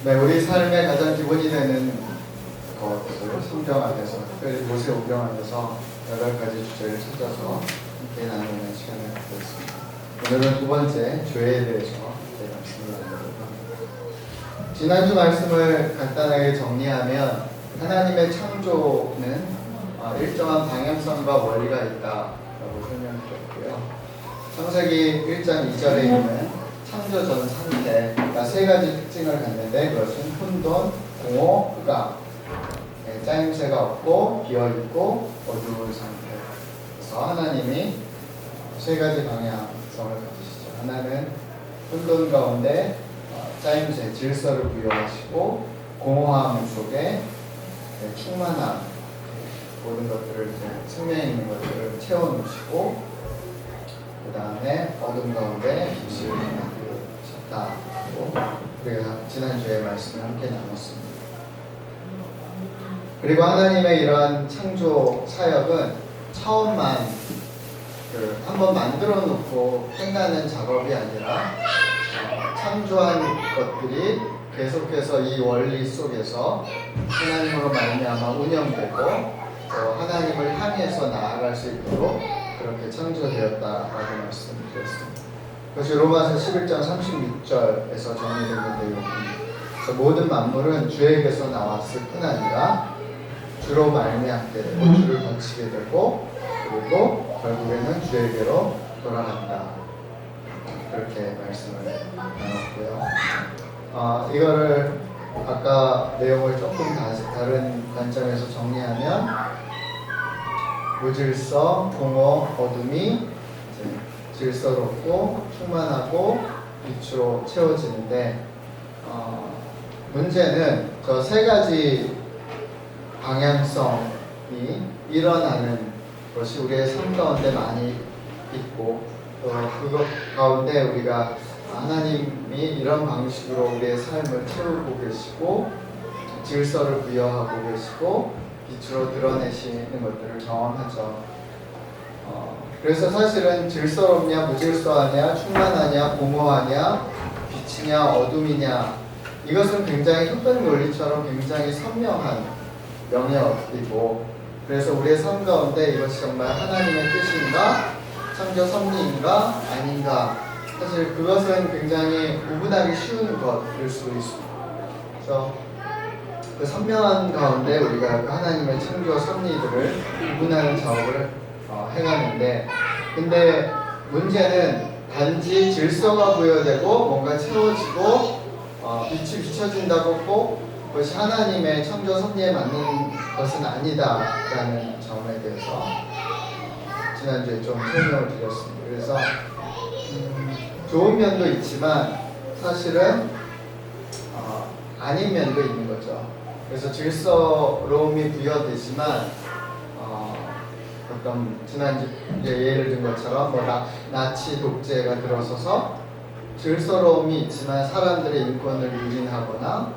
네, 우리 삶의 가장 기본이 되는 것을 성경 안에서, 특별히 모세오경 안에서 여러 가지 주제를 찾아서 함께 나누는 시간을 갖고 있습니다. 오늘은 두 번째, 죄에 대해서 말씀을 나누려고 합니다. 지난주 말씀을 간단하게 정리하면 하나님의 창조는 일정한 방향성과 원리가 있다라고 설명드렸고요. 창세기 1장 2절에 있는 창조 전 상태가 세 가지 특징을 갖는데, 그것은 혼돈, 공허, 흑암, 짜임새가 없고 비어있고 어두운 상태. 그래서 하나님이 세 가지 방향성을 가지시죠. 하나는 혼돈 가운데 짜임새, 질서를 부여하시고, 공허함 속에 충만함, 모든 것들을, 생명 있는 것들을 채워놓으시고, 그 다음에 어둠 가운데 빛을 만드셨다. 우리가 지난주에 말씀을 함께 나눴습니다. 그리고 하나님의 이러한 창조 사역은 처음만 한번 만들어 놓고 끝나는 작업이 아니라 창조한 것들이 계속해서 이 원리 속에서 하나님으로 말미암아 운영되고 또 하나님을 향해서 나아갈 수 있도록 그렇게 창조되었다라고 말씀드렸습니다. 그것이 로마서 11장 36절에서 정리되는 내용입니다. 모든 만물은 주에게서 나왔을 뿐 아니라 주로 말미암게 되고 주를 거치게 되고 그리고 결국에는 주에게로 돌아간다. 그렇게 말씀을 나눴고요. 이거를 아까 내용을 조금 다른 관점에서 정리하면 무질서, 공허, 어둠이 질서롭고 충만하고 빛으로 채워지는데, 문제는 저 세 가지 방향성이 일어나는 것이 우리의 삶 가운데 많이 있고, 또 그것 가운데 우리가 하나님이 이런 방식으로 우리의 삶을 채우고 계시고 질서를 부여하고 계시고 빛으로 드러내시는 것들을 경험하죠. 그래서 사실은 질서롭냐 무질서하냐 충만하냐 공허하냐 빛이냐 어둠이냐, 이것은 굉장히 흑백 논리처럼 굉장히 선명한 영역이고, 그래서 우리의 삶 가운데 이것이 정말 하나님의 뜻인가 창조 섭리인가 아닌가, 사실 그것은 굉장히 구분하기 쉬운 것일 수 있습니다. 그래서 그 선명한 가운데 우리가 그 하나님의 창조 섭리들을 구분하는 작업을 해가는데, 근데 문제는 단지 질서가 부여되고 뭔가 채워지고 빛이 비춰진다고 꼭 그것이 하나님의 창조 섭리에 맞는 것은 아니다라는 점에 대해서 지난주에 좀 설명을 드렸습니다. 그래서 좋은 면도 있지만 사실은 아닌 면도 있는 거죠. 그래서 질서로움이 부여되지만 어떤 지난주 예를 든 것처럼 나치 독재가 들어서서 질서로움이 있지만 사람들의 인권을 유린하거나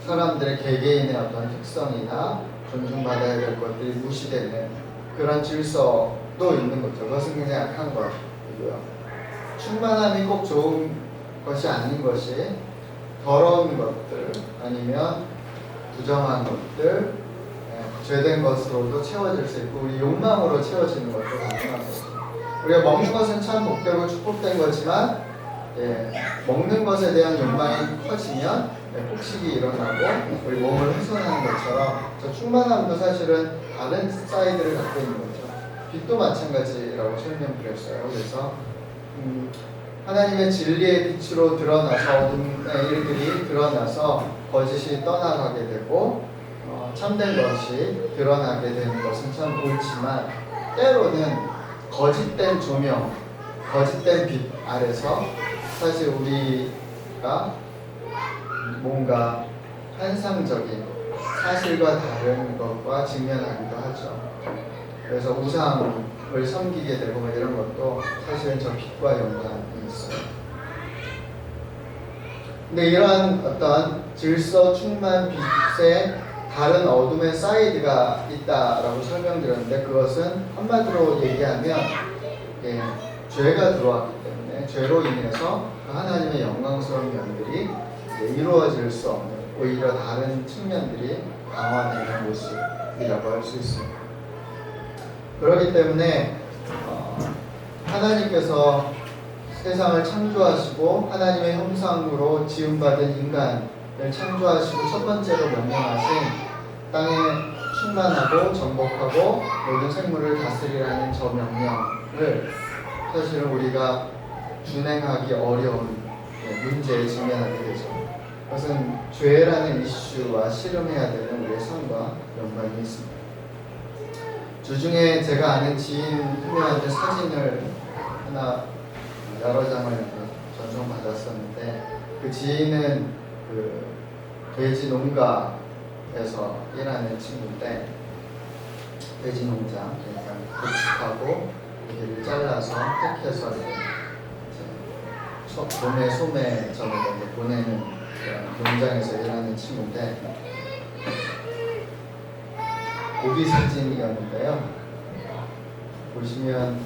사람들의 개개인의 어떤 특성이나 존중받아야 될 것들이 무시되는 그런 질서도 있는 거죠. 그것은 굉장히 약한 것이고요. 충만함이 꼭 좋은 것이 아닌 것이 더러운 것들 아니면 부정한 것들, 죄된 것으로도 채워질 수 있고 우리 욕망으로 채워지는 것도 가능한 거죠. 우리가 먹는 것은 참 복되고 축복된 거지만 먹는 것에 대한 욕망이 커지면 폭식이 일어나고 우리 몸을 훼손하는 것처럼 저 충만함도 사실은 다른 사이드를 갖고 있는 거죠. 빛도 마찬가지라고 설명드렸어요. 그래서 하나님의 진리의 빛으로 드러나서 어둠의 일들이 드러나서 거짓이 떠나가게 되고 참된 것이 드러나게 되는 것은 참 옳지만, 때로는 거짓된 조명, 거짓된 빛 아래서 사실 우리가 뭔가 환상적인 사실과 다른 것과 직면하기도 하죠. 그래서 우상을 섬기게 되고 이런 것도 사실은 저 빛과 연관이 있어요. 근데 이러한 어떤 질서, 충만, 빛에 다른 어둠의 사이드가 있다라고 설명드렸는데, 그것은 한마디로 얘기하면 죄가 들어왔기 때문에 죄로 인해서 하나님의 영광스러운 면들이 이제 이루어질 수 없는 오히려 다른 측면들이 강화되는 모습이라고 할 수 있습니다. 그렇기 때문에 하나님께서 세상을 창조하시고 하나님의 형상으로 지음받은 인간을 창조하시고 첫 번째로 명령하신 땅에 충만하고 정복하고 모든 생물을 다스리라는 저 명령을 사실은 우리가 준행하기 어려운 문제에 직면하게 되죠. 그것은 죄라는 이슈와 씨름해야 되는 우리의 삶과 연관이 있습니다. 주중에 제가 아는 지인한테 사진을 하나 여러 장을 전송받았었는데 그 지인은 그 돼지 농가에서 일하는 친구인데 돼지 농장 그러니까 구축하고 고기를 잘라서 팩해서 도매 소매점으로 보내는 농장에서 일하는 친구인데 고기 사진이었는데요. 보시면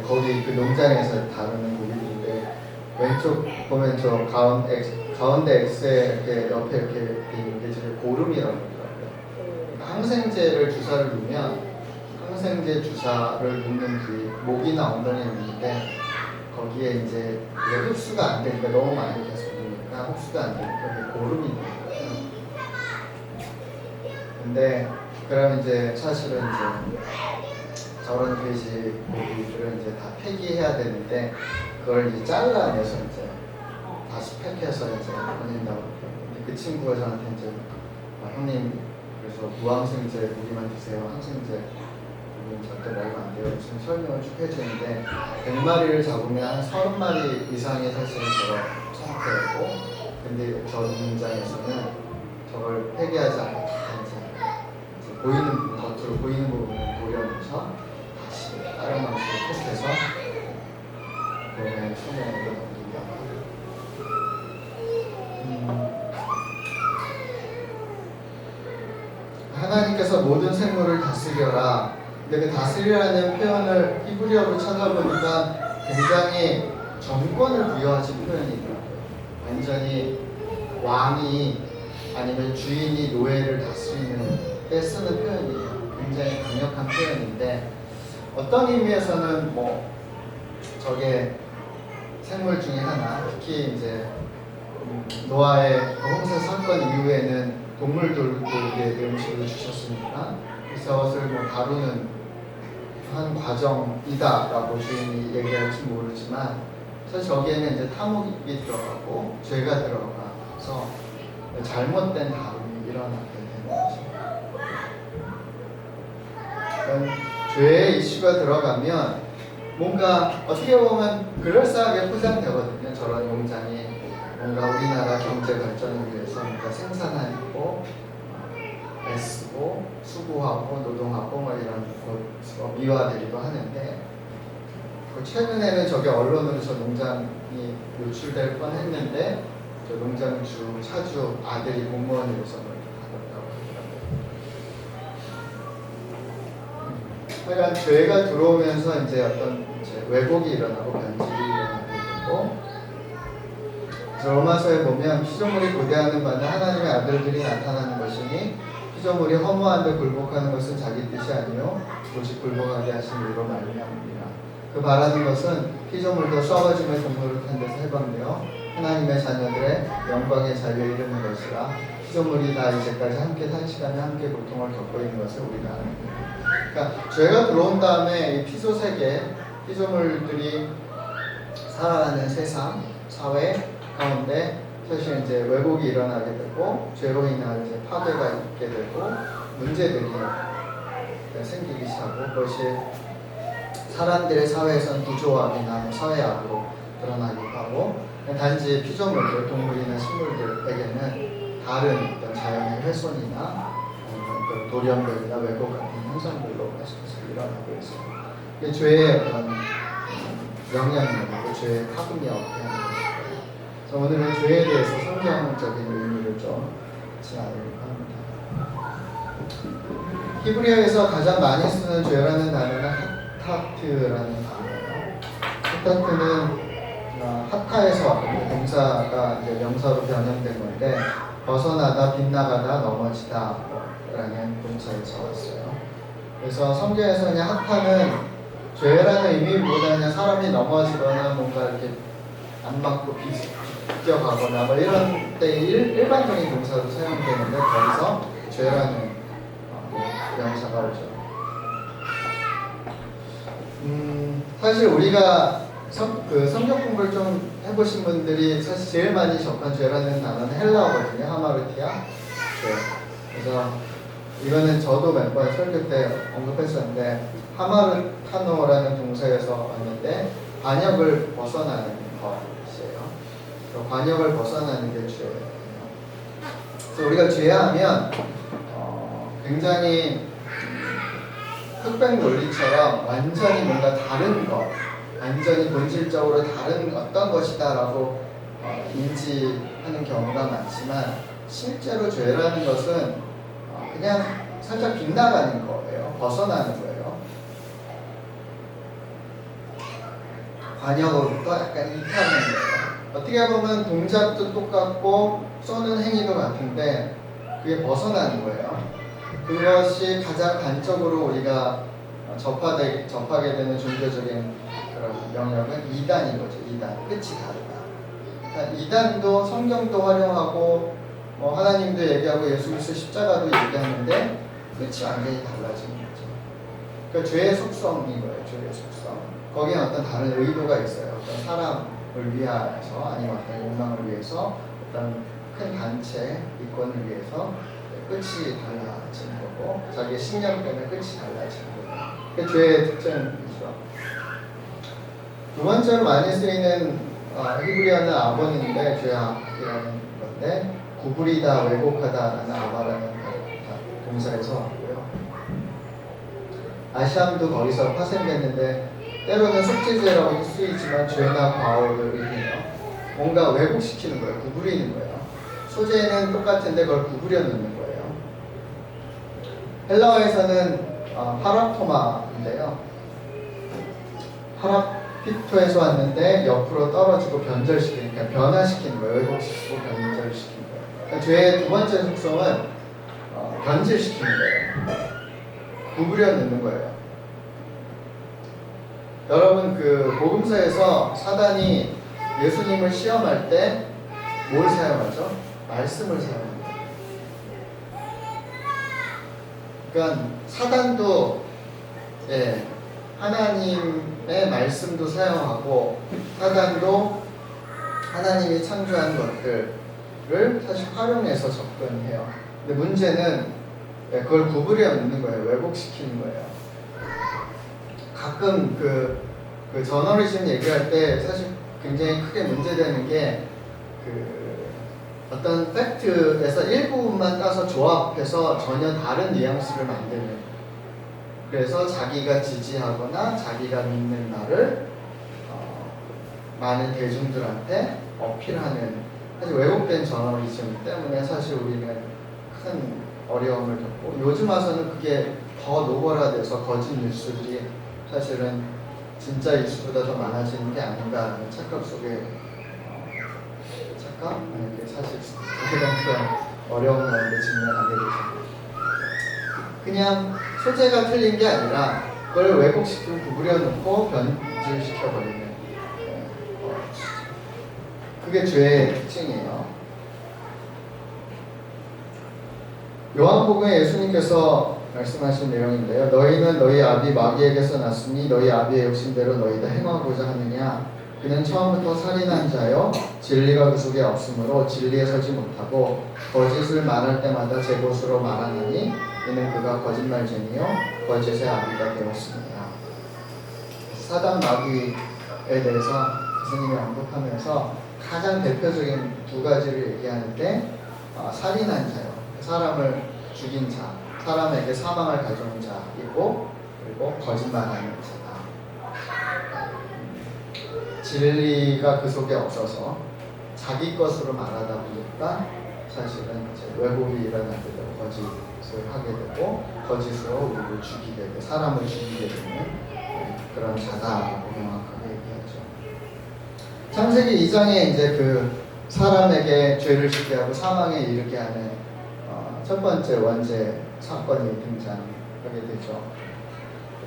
거기 그 농장에서 다루는 고기들인데 왼쪽 보면 저 가운데 X에 이렇게 옆에 이렇게 있는 게 저게 고름이라고 하더라고요. 항생제를 주사를 놓으면 항생제 주사를 놓는 부위 목이나 엉덩이에 있는데 거기에 이제 흡수가 안 되니까 너무 많이 계속 놓으니까 흡수가 안 되니까 그게 고름이 있는 거예요. 근데 그럼 이제 사실은 이제 저런 돼지 고기들은 이제 다 폐기해야 되는데 그걸 이제 잘라내서 이제 다시 팩해서 이제 보낸다고 그러는데 그 친구가 저한테 이제 형님 그래서 무항생제 고기만 드세요. 항생제 고기는 절대 먹으면 안 돼요. 지금 설명을 쭉 해주는데 100마리를 잡으면 한 30마리 이상이 사실은 저런 상태였고 근데 저 농장에서는 저걸 폐기하지 않고 이제 보이는 겉으로 보이는 부분을 도려내서 다시 다른 방식으로 톡해서 몸에 손에 넣기도 하고 하나님께서 모든 생물을 다스려라. 근데 그 다스리라는 표현을 히브리어로 찾아보니까 굉장히 정권을 부여하신 표현이더라고요. 완전히 왕이 아니면 주인이 노예를 다스리는 때 쓰는 표현이에요. 굉장히 강력한 표현인데 어떤 의미에서는 뭐 저게 생물 중에 하나, 특히 이제 노아의 홍수 사건 이후에는 동물들에게 음식을 주셨으니까 그것을 뭐 다루는 한 과정이다라고 주인이 얘기할지 모르지만 사실 저기에는 이제 탐욕이 들어가고 죄가 들어가서 잘못된 다름이 일어나게 되는 거죠. 죄의 이슈가 들어가면 뭔가 어떻게 보면 그럴싸하게 포장되거든요. 저런 농장이 뭔가 우리나라 경제 발전을 위해서 뭔가 생산하고 애쓰고 수고하고 노동하고 뭐 이런 것으로 미화되기도 하는데 최근에는 저게 언론으로 저 농장이 노출될 뻔했는데 저 농장주 차주 아들이 공무원으로서 하더라고요. 그러니까 죄가 들어오면서 이제 어떤 왜곡이 일어나고 변질이 일어나게 되고 로마서에 보면 피조물이 고대하는 바는 하나님의 아들들이 나타나는 것이니 피조물이 허무한 데 굴복하는 것은 자기 뜻이 아니요 오직 굴복하게 하신 이로 말미암으리라. 그 바라는 것은 피조물도 썩어짐의 동로를 데서 해방되어 하나님의 자녀들의 영광의 자유에 이르는 것이라. 피조물이 다 이제까지 함께 탄식하며 함께 고통을 겪고 있는 것을 우리가 압니다. 그러니까 죄가 들어온 다음에 이 피조 세계, 피조물들이 살아가는 세상, 사회 가운데 사실 이제 왜곡이 일어나게 되고 죄로 인한 이제 파괴가 있게 되고 문제들이 생기기 시작하고 그것이 사람들의 사회에서는 부조합이나 사회악으로 드러나기도 하고 단지 피조물들, 동물이나 식물들에게는 다른 어떤 자연의 훼손이나 돌연변이나 왜곡 같은 현상들로 계속해서 일어나고 있어요. 죄의 어떤 영향력이고 죄의 파급력이 하는 것이고요. 그래서 오늘은 죄에 대해서 성경적인 의미를 좀 같이 나누려고 합니다. 히브리어에서 가장 많이 쓰는 죄라는 단어는 하타트라는 단어예요. 하타트는 하타에서 왔거든요. 동사가 이제 명사로 변형된 건데 벗어나다, 빗나가다, 넘어지다 라는 동사에서 왔어요. 그래서 성경에서 그냥 하타는 죄라는 의미보다 그냥 사람이 넘어지거나 뭔가 이렇게 안 맞고 비껴가거나 뭐 이런 때 일반적인 동사로 사용되는데 거기서 죄라는 명사가 오죠. 사실 우리가 성경 공부를 좀 해보신 분들이 사실 제일 많이 접한 죄라는 단어는 헬라어거든요. 하마르티아 죄. 그래서 이거는 저도 몇 번 설교 때 언급했었는데 하마르타노라는 동사에서 왔는데 관역을 벗어나는 것이에요. 관역을 벗어나는 게 죄예요. 그래서 우리가 죄하면 굉장히 흑백 논리처럼 완전히 뭔가 다른 것, 완전히 본질적으로 다른 어떤 것이다라고 인지하는 경우가 많지만 실제로 죄라는 것은 그냥 살짝 빗나가는 거예요. 벗어나는 거예요. 관역으로부터 약간 이탈하는 거예요. 어떻게 보면 동작도 똑같고 쏘는 행위도 같은데 그게 벗어나는 거예요. 그것이 가장 단적으로 우리가 접하게 되는 종교적인 그런 영역은 이단인 거죠. 이단. 끝이 다르다. 그러니까 이단도 성경도 활용하고 하나님도 얘기하고 예수 그리스도 십자가도 얘기하는데 끝이 완전히 달라지는 거죠. 그러니까 죄의 속성인 거예요. 죄의 속성. 거기에 어떤 다른 의도가 있어요. 어떤 사람을 위해서 아니면 어떤 욕망을 위해서 어떤 큰 단체 이권을 위해서 끝이 달라지는 거고 자기의 신념 때문에 끝이 달라지는 거예요. 그게 죄의 특징이죠. 두 번째로 많이 쓰이는 히브리어는 아본인데 죄악이라는 건데 구부리다, 왜곡하다라는 아바라는 동사에서 왔고요. 아샴도 거기서 파생됐는데 때로는 속죄죄라고 쓰이지만 죄나 과오를 의미해요. 뭔가 왜곡시키는 거예요. 구부리는 거예요. 소재는 똑같은데 그걸 구부려 놓는 거예요. 헬라어에서는 파라토마인데요. 파라피토에서 왔는데 옆으로 떨어지고 변절시키는, 그러니까 변화시키는 거예요. 왜곡시키고 변절시키는 거예요. 그러니까 죄의 두 번째 속성은 변질시키는 거예요. 구부려 놓는 거예요. 여러분 그 복음서에서 사단이 예수님을 시험할 때 뭘 사용하죠? 말씀을 사용합니다. 그러니까 사단도 하나님의 말씀도 사용하고 사단도 하나님이 창조한 것들을 사실 활용해서 접근해요. 근데 문제는 그걸 구부려 놓는 거예요. 왜곡시키는 거예요. 가끔 그 저널리즘 얘기할 때 사실 굉장히 크게 문제되는 게 어떤 팩트에서 일부분만 따서 조합해서 전혀 다른 뉘앙스를 만드는, 그래서 자기가 지지하거나 자기가 믿는 말을 많은 대중들한테 어필하는 사실 왜곡된 저널리즘 때문에 사실 우리는 큰 어려움을 겪고 요즘 와서는 그게 더 노골화돼서 거짓 뉴스들이 사실은 진짜 뉴스보다 더 많아지는 게 아닌가라는 착각 속에 이게 사실 가장 큰 어려운 가운데 직면하게 되죠. 그냥 소재가 틀린 게 아니라 그걸 왜곡시키고 구부려 놓고 변질시켜 버리는 그게 죄의 특징이에요. 요한복음에 예수님께서 말씀하신 내용인데요. 너희는 너희 아비 마귀에게서 났으니 너희 아비의 욕심대로 너희 다 행하고자 하느냐. 그는 처음부터 살인한 자요 진리가 그 속에 없으므로 진리에 서지 못하고 거짓을 말할 때마다 제 것으로 말하나니 이는 그가 거짓말쟁이요 거짓의 아비가 되었습니다. 사단 마귀에 대해서 교수님이 언급하면서 가장 대표적인 두 가지를 얘기하는데 살인한 자요, 사람을 죽인 자, 사람에게 사망을 가져온 자이고, 그리고 거짓말하는 자다. 진리가 그 속에 없어서 자기 것으로 말하다 보니까 사실은 이제 왜곡이 일어나게 되고 거짓을 하게 되고 거짓으로 우리를 죽이게 되고 사람을 죽이게 되는 그런 자다라고 명확하게 얘기하죠. 창세기 2장에 이제 그 사람에게 죄를 짓게 하고 사망에 이르게 하는 첫 번째 원죄 사건이 등장하게 되죠.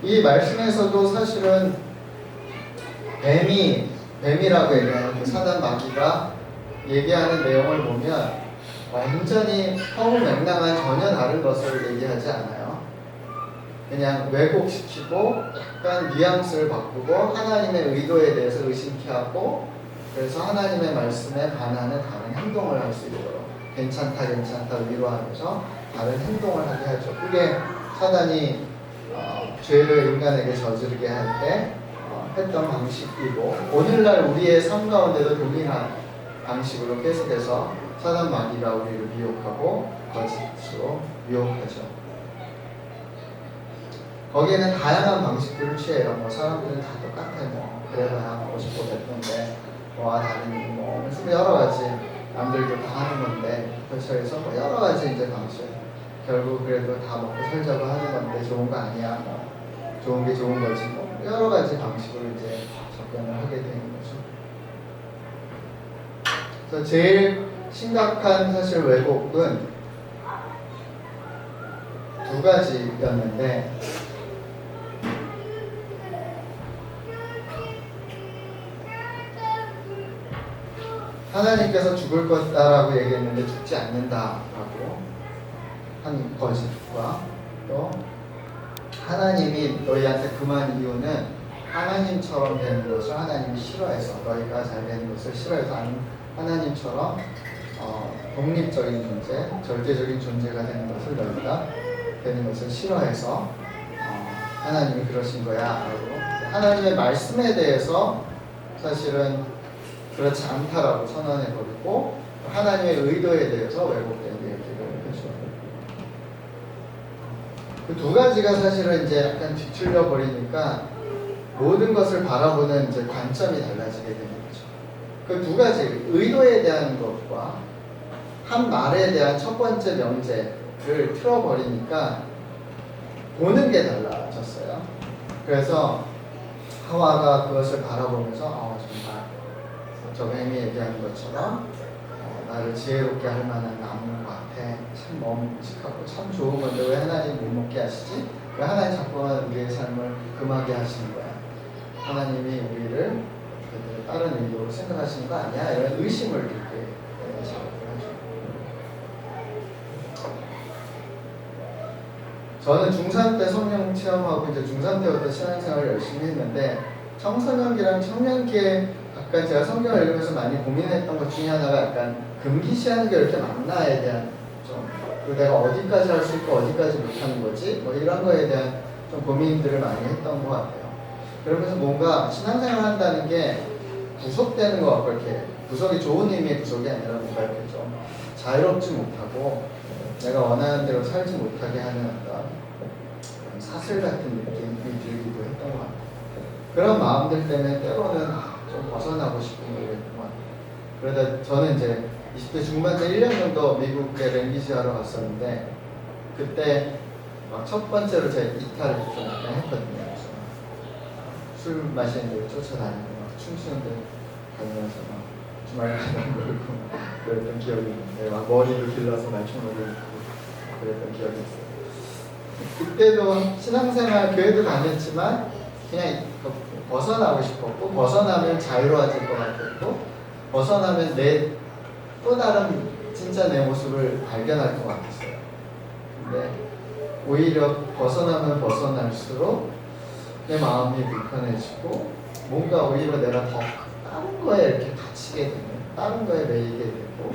이 말씀에서도 사실은 뱀이라고 얘기하는 그 사단 마귀가 얘기하는 내용을 보면 완전히 허무맹랑한 전혀 다른 것을 얘기하지 않아요. 그냥 왜곡시키고 약간 뉘앙스를 바꾸고 하나님의 의도에 대해서 의심케 하고 그래서 하나님의 말씀에 반하는 다른 행동을 할 수 있도록 괜찮다 위로하면서 다른 행동을 하게 하죠. 그게 사단이 죄를 인간에게 저지르게 할 때 했던 방식이고 오늘날 우리의 삶 가운데도 동일한 방식으로 계속해서 사단 마귀가 우리를 미혹하고 거짓으로 유혹하죠. 거기에는 다양한 방식들을 취해요. 뭐 사람들은 다 똑같아. 뭐 그래봐야 50보 됐던데 뭐와 다르니 뭐 여러 가지 남들도 다 하는 건데 그래서 뭐 여러 가지 이제 방식. 결국 그래도 다 먹고 살자고 하는 건데 좋은 거 아니야. 뭐 좋은 게 좋은 거지. 뭐 여러 가지 방식으로 이제 접근을 하게 되는 거죠. 그래서 제일 심각한 사실 왜곡은 두 가지였는데 하나님께서 죽을 거다라고 얘기했는데 죽지 않는다라고 한 거짓과 또 하나님이 너희한테 금한 이유는 하나님처럼 되는 것을 하나님이 싫어해서 너희가 잘 되는 것을 싫어해서 하나님처럼 독립적인 존재, 절대적인 존재가 되는 것을 너희가 되는 것을 싫어해서 하나님이 그러신 거야 라고 하나님의 말씀에 대해서 사실은 그렇지 않다라고 선언해버리고 하나님의 의도에 대해서 왜곡된 얘기를 해주죠. 그 두 가지가 사실은 이제 약간 뒤틀려 버리니까 모든 것을 바라보는 이제 관점이 달라지게 되는 거죠. 그 두 가지 의도에 대한 것과 한 말에 대한 첫 번째 명제를 틀어버리니까 보는 게 달라졌어요. 그래서 하와가 그것을 바라보면서 정말 저 뱀이 얘기하는 것처럼 나를 지혜롭게 할 만한 나무인 것 같아. 참 먹음직하고 참 좋은 건데 왜 하나님 못 먹게 하시지? 왜 하나님 자꾸만 우리의 삶을 금하게 하시는 거야? 하나님이 우리를 다른 의도로 생각하시는 거 아니야? 이런 의심을 이렇게 작업을 하죠. 저는 중3 때 성령 체험하고 이제 중3 때부터 신앙생활을 열심히 했는데 청소년기랑 청년기에 약간 제가 성경을 읽으면서 많이 고민했던 것 중에 하나가 약간 금기시하는 게 이렇게 맞나에 대한 좀 그리고 내가 어디까지 할 수 있고 어디까지 못하는 거지? 뭐 이런 거에 대한 좀 고민들을 많이 했던 것 같아요. 그러면서 뭔가 신앙생활 한다는 게 구속되는 것 같고 이렇게 구속이 좋은 의미의 구속이 아니라 뭔가 이렇게 좀 자유롭지 못하고 내가 원하는 대로 살지 못하게 하는 어떤 사슬 같은 느낌이 들기도 했던 것 같아요. 그런 마음들 때문에 때로는 좀 벗어나고 싶은 거 그랬던 것 같아요. 그러다 저는 이제 20대 중반 때 1년 정도 미국에 랭귀지 하러 갔었는데 그때 막 첫 번째로 제가 이탈을 좀 약간 했거든요. 그래서 술 마시는 데 쫓아다니고 막 춤추는 데 다니면서 막 주말마다 놀고 그랬던 기억이 있는데 막 머리를 길러서 말춤을 입고 그랬던 기억이 있어요. 그때도 신앙생활 교회도 다녔지만 그냥 벗어나고 싶었고 벗어나면 자유로워질 것 같았고 벗어나면 내 또 다른 진짜 내 모습을 발견할 것 같았어요. 근데 오히려 벗어나면 벗어날수록 내 마음이 불편해지고 뭔가 오히려 내가 더 다른 거에 이렇게 갇히게 되는 다른 거에 매이게 되고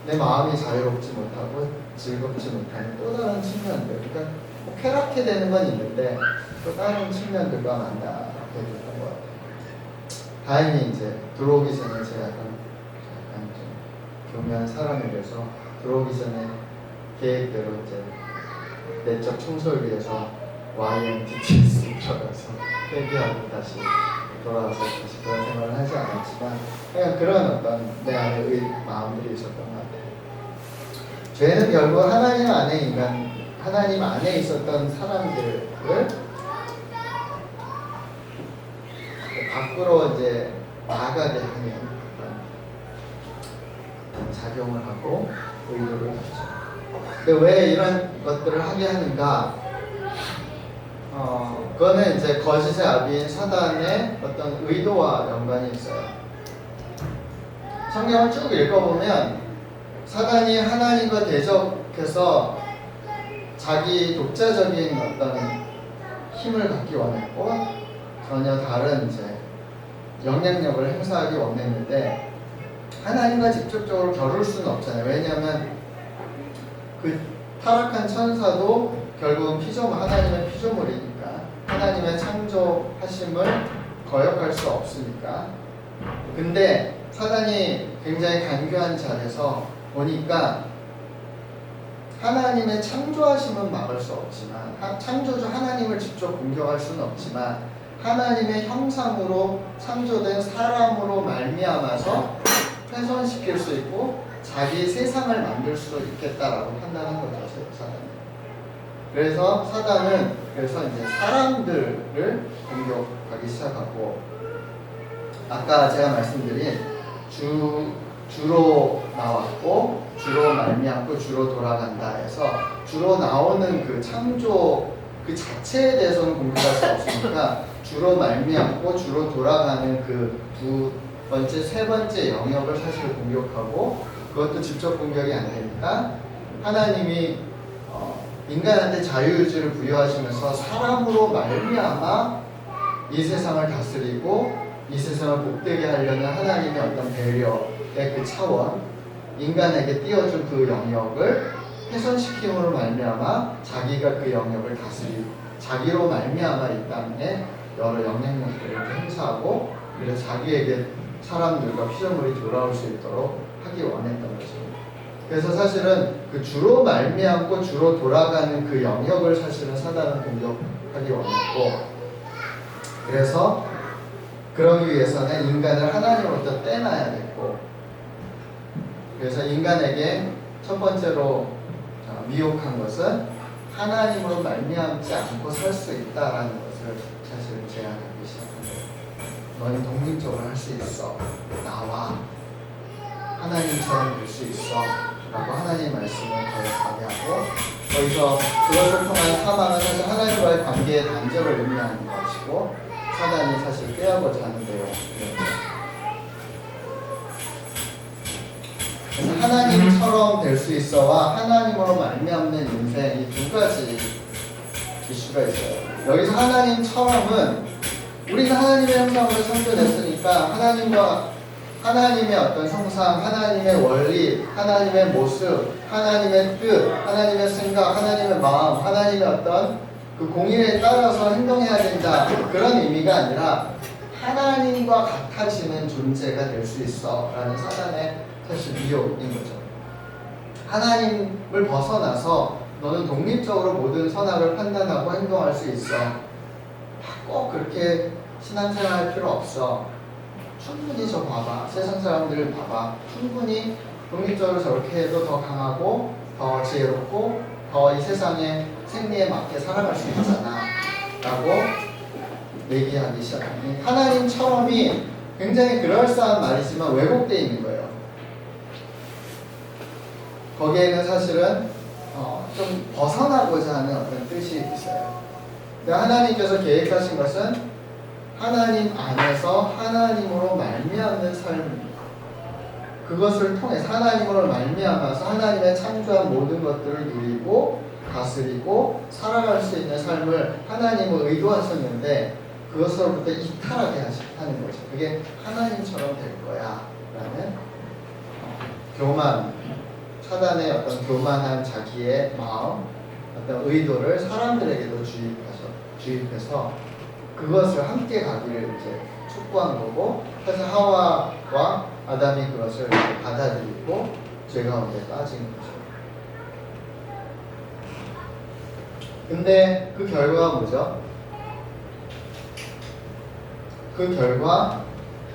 내 마음이 자유롭지 못하고 즐겁지 못하는 또 다른 측면들 그러니까 뭐 쾌락해 되는 건 있는데 또 다른 측면들과 만나게 됐던 것 같아요. 다행히 이제 들어오기 전에 제가 약간 좀 교묘한 사람이 돼서 들어오기 전에 계획대로 이제 내적 청소를 위해서 YMTTS 들어가서 회개하고 다시 돌아와서 다시 그런 생활을 하지 않았지만 그냥 그런 어떤 내 안에 마음들이 있었던 것 같아요. 죄는 결국 하나님 안에 있었던 사람들을 밖으로 이제 나아가게 하는 그런 작용을 하고 의도를 하죠. 근데 왜 이런 것들을 하게 하는가? 그거는 이제 거짓의 아비인 사단의 어떤 의도와 연관이 있어요. 성경을 쭉 읽어보면 사단이 하나님과 대적해서 자기 독자적인 어떤 힘을 갖기 원했고 전혀 다른 이제 영향력을 행사하기 원했는데 하나님과 직접적으로 겨룰 수는 없잖아요. 왜냐하면 그 타락한 천사도 결국은 하나님의 피조물이니까 하나님의 창조하심을 거역할 수 없으니까. 근데 사단이 굉장히 간교한 자리에서 보니까 하나님의 창조하심은 막을 수 없지만 창조주 하나님을 직접 공격할 수는 없지만 하나님의 형상으로 창조된 사람으로 말미암아서 훼손시킬 수 있고 자기 세상을 만들 수 있겠다라고 판단한 거죠, 사단은. 그래서 사단은 이제 사람들을 공격하기 시작하고 아까 제가 말씀드린 주로 나왔고 주로 말미암고 주로 돌아간다 해서 주로 나오는 그 창조 그 자체에 대해서는 공격할 수 없으니까 주로 말미암고 주로 돌아가는 그 두 번째, 세 번째 영역을 사실 공격하고 그것도 직접 공격이 안 되니까 하나님이 인간한테 자유의지를 부여하시면서 사람으로 말미암아 이 세상을 다스리고 이 세상을 복되게 하려는 하나님의 어떤 배려의 그 차원, 인간에게 띄워준 그 영역을 훼손시킴으로 말미암아 자기가 그 영역을 다스리고 자기로 말미암아 이 땅에 여러 영향력들을 행사하고 그래서 자기에게 사람들과 피조물이 돌아올 수 있도록 하기 원했던 거죠. 그래서 사실은 그 주로 말미암고 주로 돌아가는 그 영역을 사실은 사단은 공격하기 원했고 그래서 그러기 위해서는 인간을 하나님으로부터 떼놔야 됐고 그래서 인간에게 첫 번째로 미혹한 것은 하나님으로 말미암지 않고 살 수 있다라는 것을 사실 제안하기 시작한 거예요. 너는 독립적으로 할 수 있어. 나와. 하나님처럼 될 수 있어. 라고 하나님의 말씀을 거역하게 하고 거기서 그것을 통한 사망은 사실 하나님과의 관계의 단절을 의미하는 것이고 사단이 사실 깨하고자 하는 내용이었죠. 그래서 하나님처럼 될 수 있어와 하나님으로 말미암는 인생 이 두 가지 이슈가 있어요. 여기서 하나님처럼은 우리는 하나님의 형상으로 창조됐으니까 하나님의 어떤 형상, 하나님의 원리, 하나님의 모습, 하나님의 뜻, 하나님의 생각, 하나님의 마음, 하나님의 어떤 그 공의에 따라서 행동해야 된다 그런 의미가 아니라 하나님과 같아지는 존재가 될 수 있어 라는 사단의 사실 미혹인 거죠. 하나님을 벗어나서 너는 독립적으로 모든 선악을 판단하고 행동할 수 있어. 꼭 그렇게 신앙생활 할 필요 없어. 충분히 저 봐봐. 세상 사람들 봐봐. 충분히 독립적으로 저렇게 해도 더 강하고 더 지혜롭고 더 이 세상의 생리에 맞게 살아갈 수 있잖아 라고 얘기하기 시작합니다. 하나님처럼이 굉장히 그럴싸한 말이지만 왜곡되어 있는 거예요. 거기에는 사실은 좀 벗어나고자 하는 어떤 뜻이 있어요. 그러니까 하나님께서 계획하신 것은 하나님 안에서 하나님으로 말미암는 삶입니다. 그것을 통해서 하나님으로 말미암아서 하나님의 창조한 모든 것들을 누리고 다스리고 살아갈 수 있는 삶을 하나님은 의도하셨는데 그것으로부터 이탈하게 하는 거죠. 그게 하나님처럼 될 거야 라는 교만, 사단의 어떤 교만한 자기의 마음, 어떤 의도를 사람들에게도 주입해서 그것을 함께 가기를 이제 촉구한 거고 사실 하와와 아담이 그것을 받아들이고 죄 가운데 빠진 거죠. 근데 그 결과가 뭐죠? 그 결과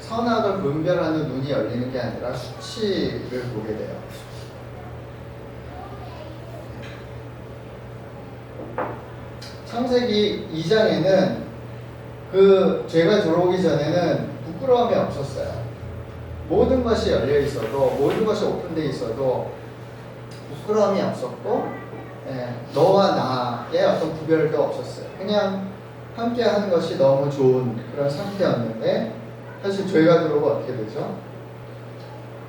선악을 분별하는 눈이 열리는 게 아니라 수치를 보게 돼요. 창세기 2장에는 그 죄가 들어오기 전에는 부끄러움이 없었어요. 모든 것이 열려 있어도, 모든 것이 오픈되어 있어도 부끄러움이 없었고, 너와 나의 어떤 구별도 없었어요. 그냥 함께 하는 것이 너무 좋은 그런 상태였는데, 사실 죄가 들어오고 어떻게 되죠?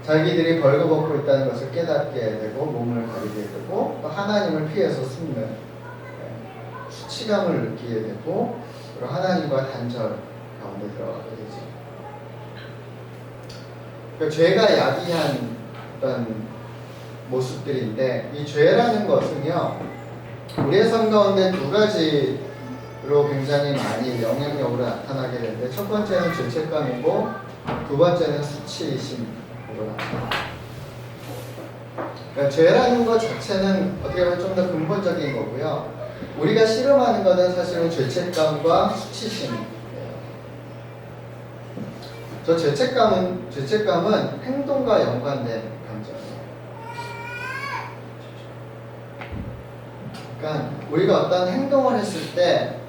자기들이 벌거벗고 있다는 것을 깨닫게 되고 몸을 가리게 되고 또 하나님을 피해서 숨는 수치감을 느끼게 되고 그리고 하나님과 단절 가운데 들어가게 되죠. 그러니까 죄가 야기한 어떤 모습들인데 이 죄라는 것은요 우리의 삶 가운데 두 가지로 굉장히 많이 영향력으로 나타나게 되는데 첫 번째는 죄책감이고 두 번째는 수치심으로 나타납니다. 그러니까 죄라는 것 자체는 어떻게 보면 좀 더 근본적인 거고요. 우리가 씨름하는 것은 사실은 죄책감과 수치심이에요. 저 죄책감은 행동과 연관된 감정이에요. 그러니까 우리가 어떤 행동을 했을 때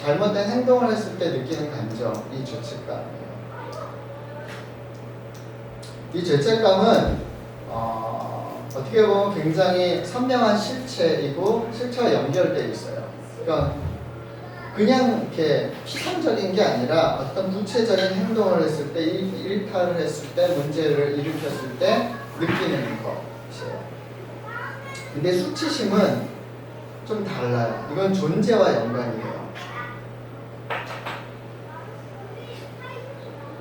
잘못된 행동을 했을 때 느끼는 감정이 죄책감이에요. 이 죄책감은 어떻게 보면 굉장히 선명한 실체이고 실체와 연결되어 있어요. 그러니까 그냥 이렇게 피상적인 게 아니라 어떤 구체적인 행동을 했을 때 일탈을 했을 때 문제를 일으켰을 때 느끼는 것이에요. 근데 수치심은 좀 달라요. 이건 존재와 연관이에요.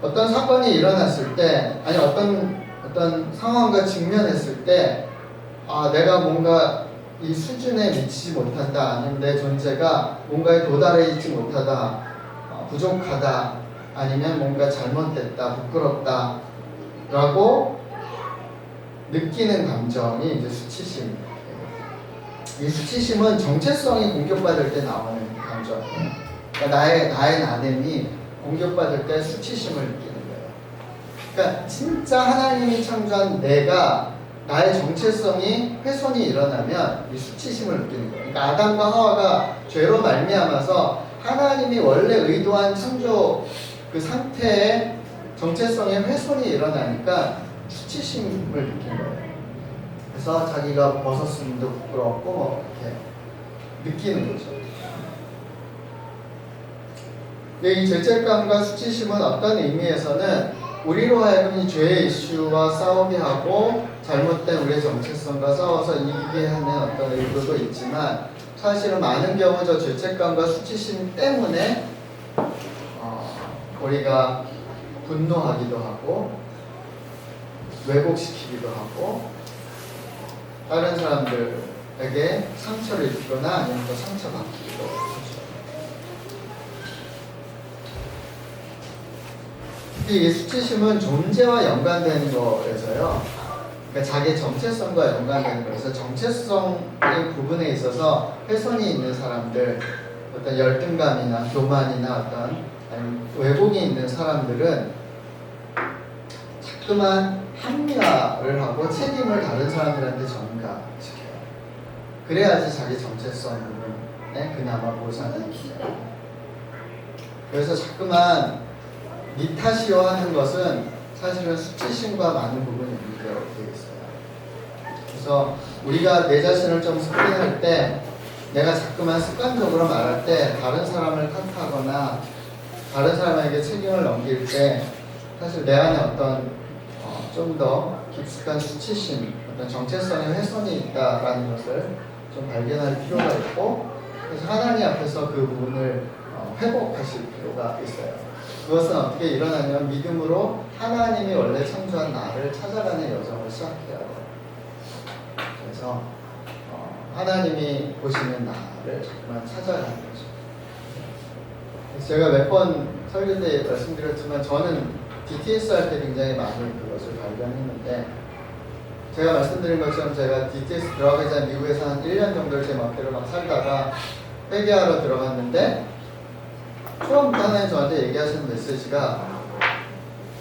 어떤 사건이 일어났을 때 아니 어떤 상황과 직면했을 때 내가 뭔가 이 수준에 미치지 못한다 아니면 내 존재가 뭔가에 도달해 있지 못하다 부족하다 아니면 뭔가 잘못됐다 부끄럽다 라고 느끼는 감정이 이제 수치심이에요. 이 수치심은 정체성이 공격받을 때 나오는 감정이에요. 그러니까 나의 나됨이 공격받을 때 수치심을 느끼는 거예요. 그러니까 진짜 하나님이 창조한 내가 나의 정체성이 훼손이 일어나면 이 수치심을 느끼는 거예요. 그러니까 아담과 하와가 죄로 말미암아서 하나님이 원래 의도한 창조 그 상태의 정체성의 훼손이 일어나니까 수치심을 느낀 거예요. 그래서 자기가 벗었음도 부끄럽고 뭐 이렇게 느끼는 거죠. 이 죄책감과 수치심은 어떤 의미에서는 우리로 하여금 이 죄의 이슈와 싸우게 하고 잘못된 우리의 정체성과 싸워서 이기게 하는 어떤 의도도 있지만 사실은 많은 경우 저 죄책감과 수치심 때문에 우리가 분노하기도 하고 왜곡시키기도 하고 다른 사람들에게 상처를 입히거나 아니면 또 상처받기도 하죠. 이 수치심은 존재와 연관되는 거에서요. 그러니까 자기 정체성과 연관되는 거에서 정체성의 부분에 있어서 훼손이 있는 사람들, 어떤 열등감이나 교만이나 어떤 왜곡이 있는 사람들은 자꾸만 합리화를 하고 책임을 다른 사람들한테 전가시켜요. 그래야지 자기 정체성 부분에 그나마 보상이 있어요. 그래서 자꾸만 니 탓이요 하는 것은 사실은 수치심과 많은 부분이 연결되어 있어요. 그래서 우리가 내 자신을 좀 스크린할 때 내가 자꾸만 습관적으로 말할 때 다른 사람을 탓하거나 다른 사람에게 책임을 넘길 때 사실 내 안에 어떤 좀 더 깊숙한 수치심, 어떤 정체성의 훼손이 있다라는 것을 좀 발견할 필요가 있고 그래서 하나님 앞에서 그 부분을 회복하실 필요가 있어요. 그것은 어떻게 일어나냐면 믿음으로 하나님이 원래 창조한 나를 찾아가는 여정을 시작해야 돼요. 그래서 하나님이 보시는 나를 자꾸만 찾아가는 거죠. 제가 몇 번 설교 때 말씀드렸지만 저는 DTS 할 때 굉장히 많은 그것을 발견했는데 제가 말씀드린 것처럼 제가 DTS 들어가기 전에 미국에서 한 1년 정도를 제 맘대로 막 살다가 회개하러 들어갔는데 처음부터 하나님 저한테 얘기하시는 메시지가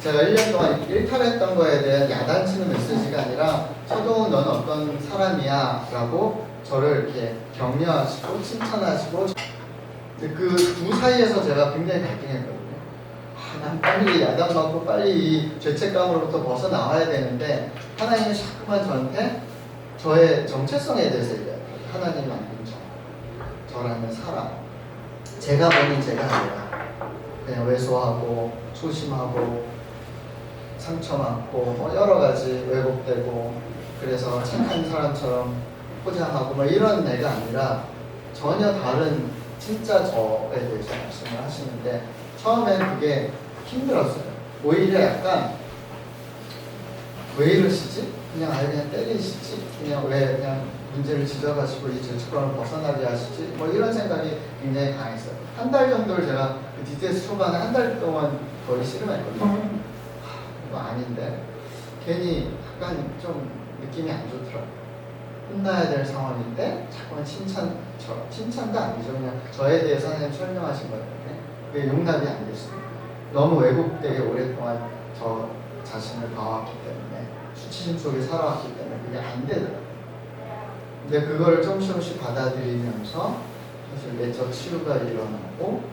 제가 1년 동안 일탈했던 거에 대한 야단치는 메시지가 아니라 서동훈 너는 어떤 사람이야 라고 저를 이렇게 격려하시고 칭찬하시고 그 두 사이에서 제가 굉장히 갈등했거든요. 난 빨리 야단 맞고 빨리 이 죄책감으로부터 벗어나와야 되는데 하나님이 자꾸만 저한테 저의 정체성에 대해서 얘기해요. 하나님 만든 저라는 사람, 제가 보니 제가 아니라 그냥 왜소하고 소심하고 상처 많고 뭐 여러 가지 왜곡되고 그래서 착한 사람처럼 포장하고 뭐 이런 내가 아니라 전혀 다른 진짜 저에 대해서 말씀을 하시는데 처음엔 그게 힘들었어요. 오히려 약간 왜 이러시지? 그냥 아예 그냥 때리시지? 그냥 왜 그냥 문제를 지적하시고 이 죄책감을 벗어나게 하시지? 뭐 이런 생각이 굉장히 강했어요. 한 달 정도를 제가 그 DTS 초반에 한 달 동안 거의 씨름했거든요. 이거 아닌데 괜히 약간 좀 느낌이 안 좋더라고요. 혼나야 될 상황인데 자꾸만 칭찬도 아니죠. 그냥 저에 대해서 하나님 설명하신 건데 그게 용납이 안 됐습니다. 너무 왜곡되게 오랫동안 저 자신을 봐왔기 때문에 수치심 속에 살아왔기 때문에 그게 안 되더라고요. 근데 그걸 조금씩 받아들이면서 사실 내적 치유가 일어나고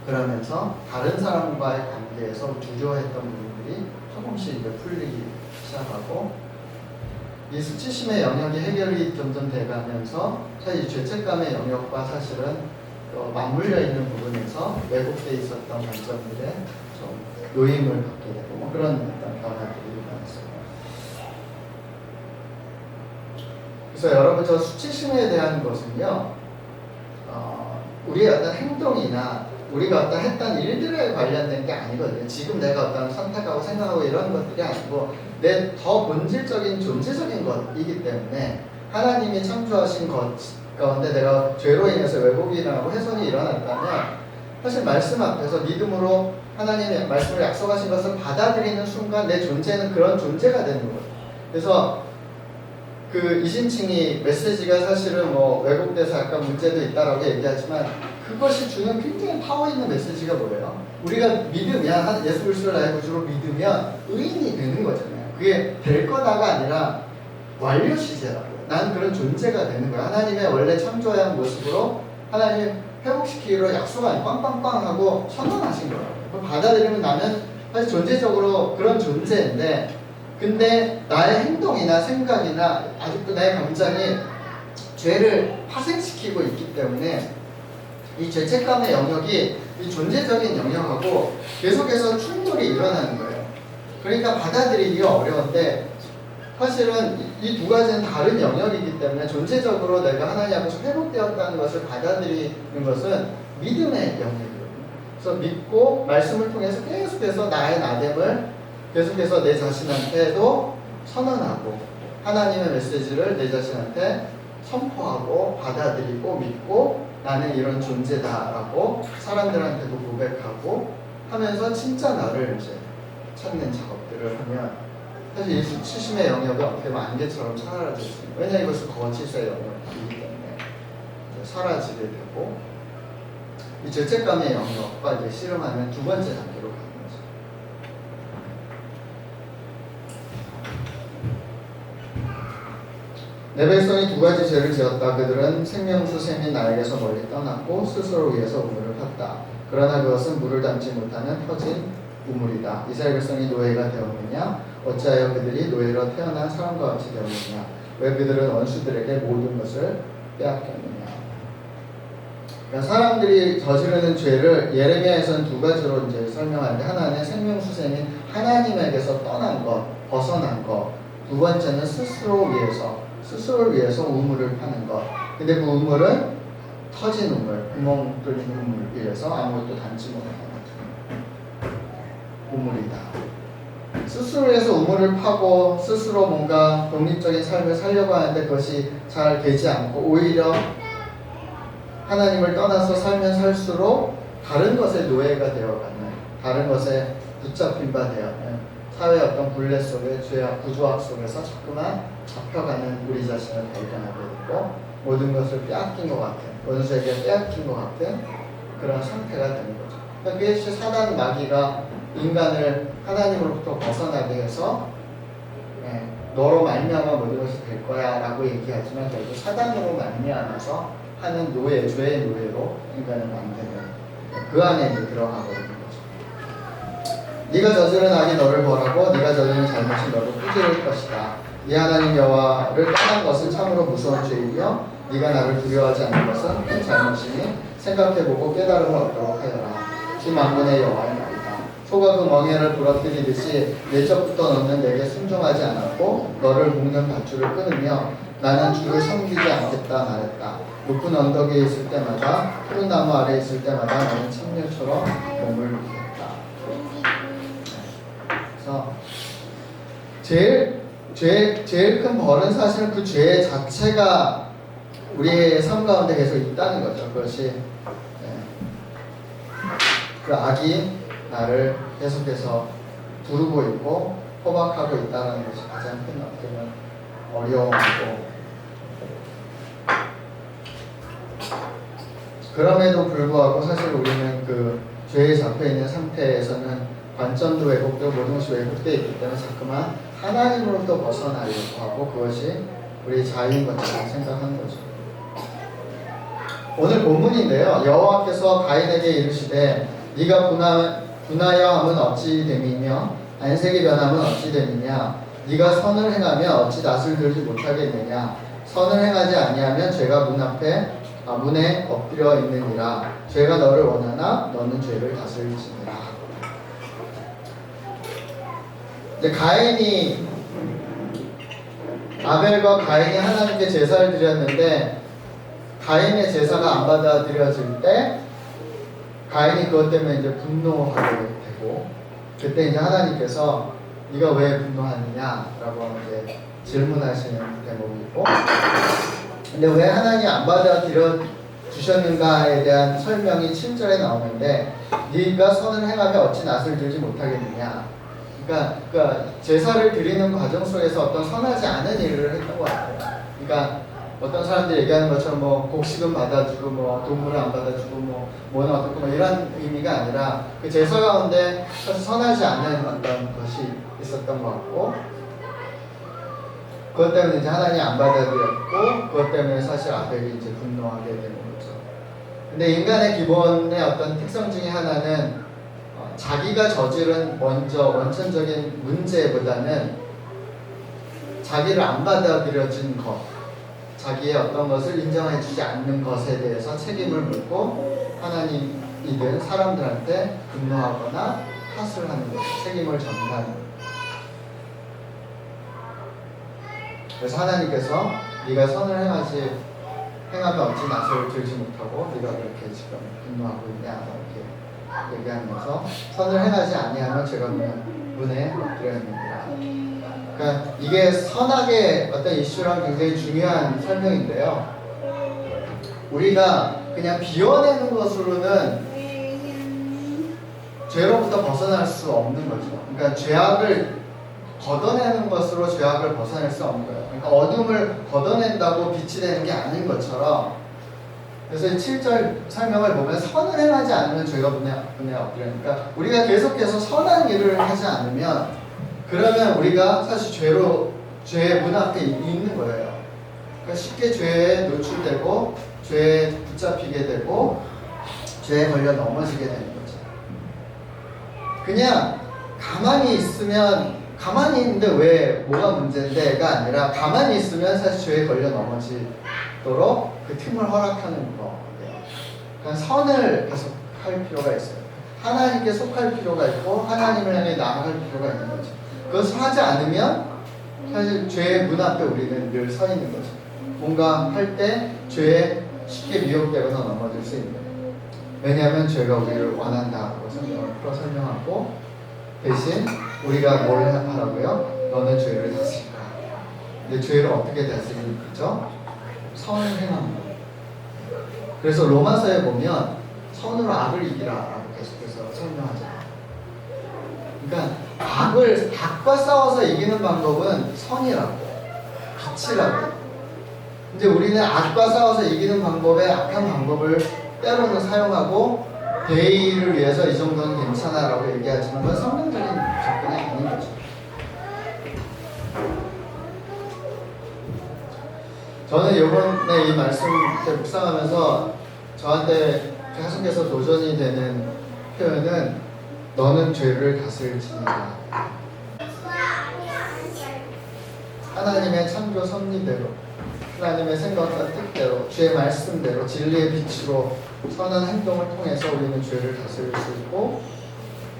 그러면서 다른 사람과의 관계에서 두려워했던 부분들이 조금씩 이제 풀리기 시작하고 이 수치심의 영역이 해결이 점점 돼가면서 사실 죄책감의 영역과 사실은 맞물려 있는 부분에서 왜곡돼 있었던 관점들에 좀 노임을 받게 되고 뭐 그런 어떤 변화들이 일어났어요. 그래서 여러분 저 수치심에 대한 것은요, 우리의 어떤 행동이나 우리가 어떤 했던 일들에 관련된 게 아니거든요. 지금 내가 어떤 선택하고 생각하고 이런 것들이 아니고 내 더 본질적인 존재적인 것이기 때문에 하나님이 창조하신 것 가운데 내가 죄로 인해서 왜곡이 일어나고 훼손이 일어났다면 사실 말씀 앞에서 믿음으로 하나님의 말씀을 약속하신 것을 받아들이는 순간 내 존재는 그런 존재가 되는 거예요. 그래서 그 이신칭이 메시지가 사실은 뭐 왜곡돼서 약간 문제도 있다라고 얘기하지만 그것이 주는 굉장히 파워 있는 메시지가 뭐예요? 우리가 믿으면 예수 그리스도를 나의 구주로 믿으면 의인이 되는 거잖아요. 그게 될 거다가 아니라 완료 시제라고요. 난 그런 존재가 되는 거야. 하나님의 원래 창조해야 한 모습으로 하나님 회복시키기로 약속한 빵빵빵 하고 선언하신 거라고요. 그걸 받아들이면 나는 사실 존재적으로 그런 존재인데 근데 나의 행동이나 생각이나 아직도 나의 감정이 죄를 파생시키고 있기 때문에 이 죄책감의 영역이 이 존재적인 영역하고 계속해서 충돌이 일어나는 거예요. 그러니까 받아들이기가 어려운데 사실은 이 두 가지는 다른 영역이기 때문에 존재적으로 내가 하나님 앞에서 회복되었다는 것을 받아들이는 것은 믿음의 영역이거든요. 그래서 믿고 말씀을 통해서 계속해서 나의 나됨을 계속해서 내 자신한테도 선언하고 하나님의 메시지를 내 자신한테 선포하고 받아들이고 믿고 나는 이런 존재다라고 사람들한테도 고백하고 하면서 진짜 나를 이제 찾는 작업들을 하면 사실 이 수치심의 영역은 어떻게 보면 안개처럼 사라질 수 있는, 왜냐 이것은 거짓의 영역이기 때문에 사라지게 되고 이 죄책감의 영역과 이제 씨름하는 두 번째 단계로 가는 거죠. 내 백성이 두 가지 죄를 지었다. 그들은 생명수샘인 나에게서 멀리 떠났고 스스로 위해서 우물을 팠다. 그러나 그것은 물을 담지 못하는 터진 우물이다. 이스라엘 백성이 노예가 되었느냐? 어찌하여 그들이 노예로 태어난 사람과 같이 되었느냐? 왜 그들은 원수들에게 모든 것을 빼앗겼느냐? 그러니까 사람들이 저지르는 죄를 예레미야에서는 두 가지로 이제 설명하는데 하나는 생명수샘인 하나님에게서 떠난 것, 벗어난 것. 두 번째는 스스로를 위해서 우물을 파는 것. 근데 그 우물은 터진 우물, 구멍 뚫린 우물이라서 아무것도 담지 못하는 우물이다. 스스로 해서 우물을 파고 스스로 뭔가 독립적인 삶을 살려고 하는데 그것이 잘 되지 않고 오히려 하나님을 떠나서 살면 살수록 다른 것의 노예가 되어가는, 다른 것에 붙잡힌 바 되어가는 사회의 어떤 굴레 속에 죄악, 구조학 속에서 자꾸만 잡혀가는 우리 자신을 발견하게 되고 모든 것을 빼앗긴 것 같은, 원수에게 빼앗긴 것 같은 그런 상태가 되는 거죠. 그러니까 그게 사단 마귀가 인간을 하나님으로부터 벗어나게 해서 너로 말미암아 모든 것이 될 거야 라고 얘기하지만 결국 사단으로 말미암아서 하는 노예, 죄의 노예로 인간을 만드는 그 안에 이제 들어가버리는 거죠. 네가 저지른 악이 너를 벌하고 네가 저지른 잘못이 너를 꾸짖을 것이다. 네 하나님 여호와를 떠난 것은 참으로 무서운 죄이며 네가 나를 두려워하지 않는 것은 큰 잘못이니 생각해보고 깨달음을 얻도록 하여라. 주 만군의 여호와의 말이다. 소가 그 멍에를 부러뜨리듯이 내적부터 너는 내게 순종하지 않았고 너를 묶는 밧줄을 끊으며 나는 주를 섬기지 않겠다 말했다. 높은 언덕에 있을 때마다 푸른 나무 아래 있을 때마다 나는 참녀처럼 몸을 눕혔다. 그래서 제일 큰 벌은 사실은 그 죄 자체가 우리의 삶 가운데 계속 있다는 거죠. 그것이 그 악이 나를 계속해서 부르고 있고 포박하고 있다는 것이 가장 큰 어떻게 보면 어려움이고, 그럼에도 불구하고 사실 우리는 그 죄에 잡혀 있는 상태에서는 관점도 왜곡되고 모든 것이 왜곡되어 있기 때문에 자꾸만 하나님으로부터 벗어나려고 하고 그것이 우리의 자유인 것처럼 생각하는 거죠. 오늘 본문인데요. 여호와께서 가인에게 이르시되 네가 분하여 함은 어찌 됨이며 안색이 변함은 어찌 됨이냐. 네가 선을 행하면 어찌 낯을 들지 못하겠느냐. 선을 행하지 아니하면 죄가 문에 엎드려 있느니라. 죄가 너를 원하나 너는 죄를 다스리시니라. 이제 아벨과 가인이 하나님께 제사를 드렸는데 가인의 제사가 안 받아들여질 때 가인이 그것 때문에 이제 분노하게 되고, 그때 이제 하나님께서 네가 왜 분노하느냐라고 이제 질문하시는 대목이고, 근데 왜 하나님이 안 받아들여 주셨는가에 대한 설명이 7절에 나오는데 네가 선을 행하며 어찌 낯을 들지 못하겠느냐. 그러니까 제사를 드리는 과정 속에서 어떤 선하지 않은 일을 했던 것 같아요. 그러니까 어떤 사람들이 얘기하는 것처럼 뭐 곡식은 받아주고 뭐 동물을 안 받아주고 뭐는 어떻고 뭐 이런 의미가 아니라 그 제사 가운데 사실 선하지 않은 어떤 것이 있었던 것 같고, 그것 때문에 이제 하나님이 안 받아들였고, 그것 때문에 사실 아벨이 이제 분노하게 되는 거죠. 근데 인간의 기본의 어떤 특성 중에 하나는 자기가 저지른 원천적인 문제보다는 자기를 안 받아들여진 것, 자기의 어떤 것을 인정해주지 않는 것에 대해서 책임을 물고 하나님이든 사람들한테 분노하거나 탓을 하는 거죠. 책임을 전가하는 거죠. 그래서 하나님께서 네가 선을 행하면 어찌 낯을 들지 못하고 네가 그렇게 지금 분노하고 있냐 이렇게 얘기하면서 선을 행하지 아니하면 제가 문에 엎드려 있느니라. 그러니까 이게 선악의 어떤 이슈랑 굉장히 중요한 설명인데요. 우리가 그냥 비워내는 것으로는 죄로부터 벗어날 수 없는 거죠. 그러니까 죄악을 걷어내는 것으로 죄악을 벗어낼 수 없는 거예요. 그러니까 어둠을 걷어낸다고 빛이 되는 게 아닌 것처럼, 그래서 7절 설명을 보면 선을 행하지 않으면 죄가 문에 엎드려. 그러니까 우리가 계속해서 선한 일을 하지 않으면 그러면 우리가 사실 죄의 문 앞에 있는 거예요. 그러니까 쉽게 죄에 노출되고 죄에 붙잡히게 되고 죄에 걸려 넘어지게 되는 거죠. 그냥 가만히 있는데 왜 뭐가 문제인데가 아니라 가만히 있으면 사실 죄에 걸려 넘어지도록 그 틈을 허락하는 거예요. 그러니까 선을 계속 할 필요가 있어요. 하나님께 속할 필요가 있고 하나님을 향해 나아갈 필요가 있는 거죠. 그것을 하지 않으면 사실 죄의 문 앞에 우리는 늘 서 있는 거죠. 뭔가 할 때 죄에 쉽게 미혹되거나 넘어질 수 있는. 왜냐하면 죄가 우리를 원한다고 설명하고, 대신 우리가 뭘 하라고요? 너는 죄를 다스리라. 근데 죄를 어떻게 다스리죠? 선을 행하는 거예요. 그래서 로마서에 보면 선으로 악을 이기라라고 계속해서 설명하잖아요. 그러니까 악과 싸워서 이기는 방법은 선이라고, 빛이라고. 근데 우리는 악과 싸워서 이기는 방법에 악한 방법을 때로는 사용하고 대의를 위해서 이 정도는 괜찮아라고 얘기하지만 그건 성경적인 접근이 아닌 거죠. 저는 이번에 이 말씀 묵상하면서 저한테 계속해서 도전이 되는 표현은 너는 죄를 다스릴지니라. 하나님의 창조 섭리대로, 하나님의 생각과 뜻대로, 주의 말씀대로, 진리의 빛으로 선한 행동을 통해서 우리는 죄를 다스릴 수 있고,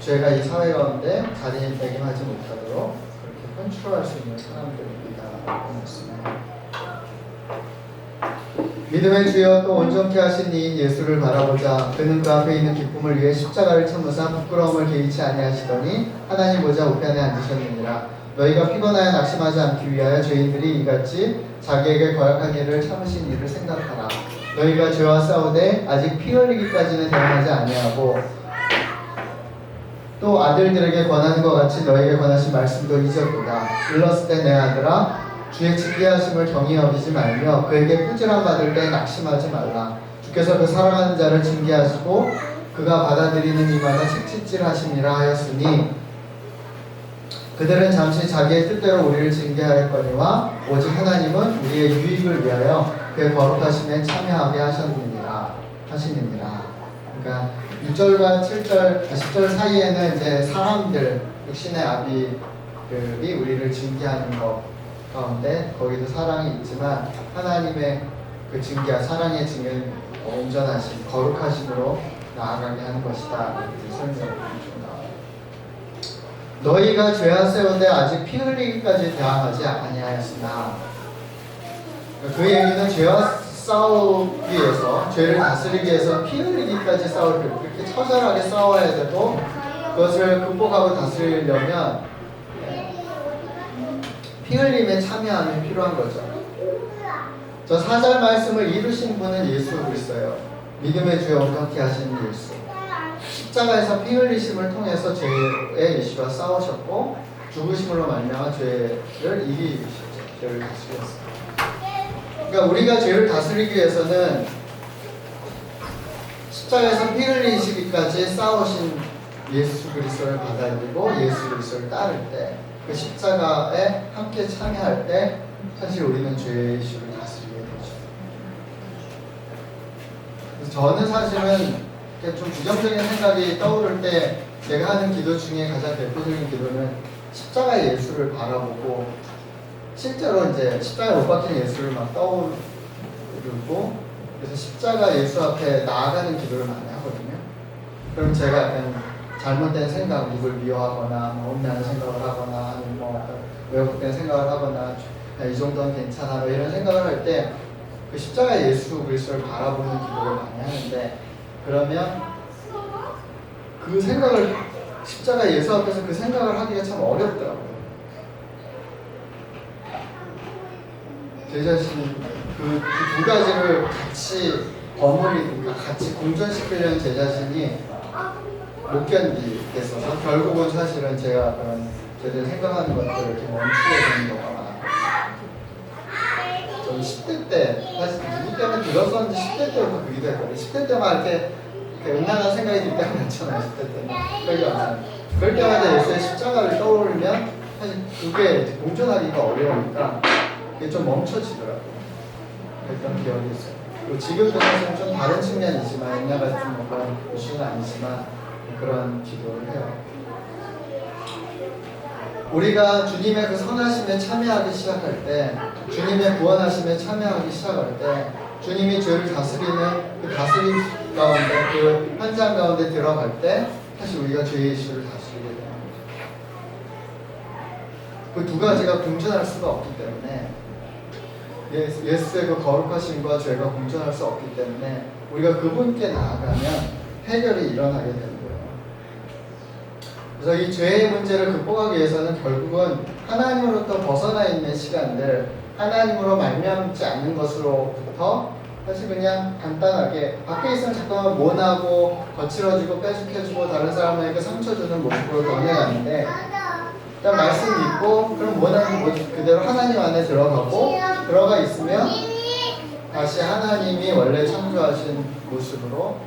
죄가 이 사회 가운데 자리매김하지 못하도록 그렇게 컨트롤할 수 있는 사람들입니다. 믿음의 주여 또 온전케 하신 이인 예수를 바라보자. 그는 그 앞에 있는 기쁨을 위해 십자가를 참으사 부끄러움을 개의치 아니하시더니 하나님 보좌 우편에 앉으셨느니라. 너희가 피곤하여 낙심하지 않기 위하여 죄인들이 이같이 자기에게 거역한 일을 참으신 일을 생각하라. 너희가 죄와 싸우되 아직 피 흘리기까지는 대항하지 아니하고 또 아들들에게 권하는 것 같이 너에게 권하신 말씀도 잊었도다. 일렀을 때 내 아들아 주의 징계하심을 경히 여기지 말며 그에게 꾸지람 받을 때 낙심하지 말라. 주께서 그 사랑하는 자를 징계하시고 그가 받아들이는 이마다 책짓질하심이라 하였으니 그들은 잠시 자기의 뜻대로 우리를 징계하였거니와 오직 하나님은 우리의 유익을 위하여 그의 거룩하심에 참여하게 하시느니라. 그러니까 6절과 7절, 10절 사이에는 이제 사람들, 육신의 아비들이 우리를 징계하는 것 가운데 거기도 사랑이 있지만 하나님의 그 징계, 사랑의 징은 온전하심, 거룩하심으로 나아가게 하는 것이다. 이렇게 설명을 해줍니다. 너희가 죄하세운데 아직 피 흘리기까지 대항하지 아니하였으나 그 얘기는 죄와 싸우기 위해서, 죄를 다스리기 위해서 피 흘리기까지 싸울 때 그렇게 처절하게 싸워야 되고 그것을 극복하고 다스리려면 피 흘림에 참여함이 필요한 거죠. 저 4절 말씀을 이루신 분은 예수 그리스도예요. 믿음의 주여 온전케 하신 예수. 십자가에서 피 흘리심을 통해서 죄의 이슈와 싸우셨고 죽으심으로 말미암아 죄를 이기셨죠. 죄를 다스렸어요. 그러니까 우리가 죄를 다스리기 위해서는 십자가에서 피 흘리시기까지 싸우신 예수 그리스도를 받아들이고 예수 그리스도를 따를 때, 그 십자가에 함께 참여할 때 사실 우리는 죄의 이슈를 다스리게 되죠. 그래서 저는 사실은 좀 부정적인 생각이 떠오를 때 제가 하는 기도 중에 가장 대표적인 기도는 십자가 예수를 바라보고 실제로 이제 십자가에 못 박힌 예수를 막 떠오르고 그래서 십자가 예수 앞에 나아가는 기도를 많이 하거든요. 그럼 제가 약간 잘못된 생각, 누굴 미워하거나 뭐 음란한 생각을 하거나 아니면 뭐 왜곡된 생각을 하거나 이 정도는 괜찮아 뭐 이런 생각을 할 때 그 십자가 예수 그리스도를 바라보는 기도를 많이 하는데, 그러면 그 생각을 십자가 예수 앞에서 그 생각을 하기가 참 어렵더라고요. 제 자신이 그 두 가지를 같이 버무리고 같이 공존시키려는 제 자신이 못 견디겠어서 결국은 사실은 제가 그런 제대로 생각하는 것들을 이렇게 멈추게 되는 경우가 많아요. 저는 10대 때 사실 누구 때문에 들었었는지 10대 때부터 그게 됐거든요. 10대 때만 이렇게 음란한 생각이 들 때가 많잖아요. 10대 때는. 그럴 때마다 예수의 십자가를 떠오르면 사실 그게 공존하기가 어려우니까 그게 좀 멈춰지더라고요. 그랬던 기억이 있어요. 그리고 지금도 사실 좀 다른 측면이지만 옛날 같은 뭐 그런 이슈는 아니지만 그런 기도를 해요. 우리가 주님의 그 선하심에 참여하기 시작할 때, 주님의 구원하심에 참여하기 시작할 때, 주님이 죄를 다스리는 그 다스림 가운데, 그 현장 가운데 들어갈 때 사실 우리가 죄의 이슈를 다스리게 되는 거죠. 그 두 가지가 공존할 수가 없기 때문에, 예수의 그 거룩하심과 죄가 공존할 수 없기 때문에 우리가 그분께 나아가면 해결이 일어나게 되는 거예요. 그래서 이 죄의 문제를 극복하기 위해서는 결국은 하나님으로부터 벗어나 있는 시간들, 하나님으로 말미암지 않는 것으로부터 사실 그냥 간단하게 밖에 있으면 잠깐만 모나고 거칠어지고 빼죽해주고 다른 사람에게 상처 주는 모습으로 변해가는데, 일단 말씀 믿고 그럼 모나는 그대로 하나님 안에 들어가 있으면 다시 하나님이 원래 창조하신 모습으로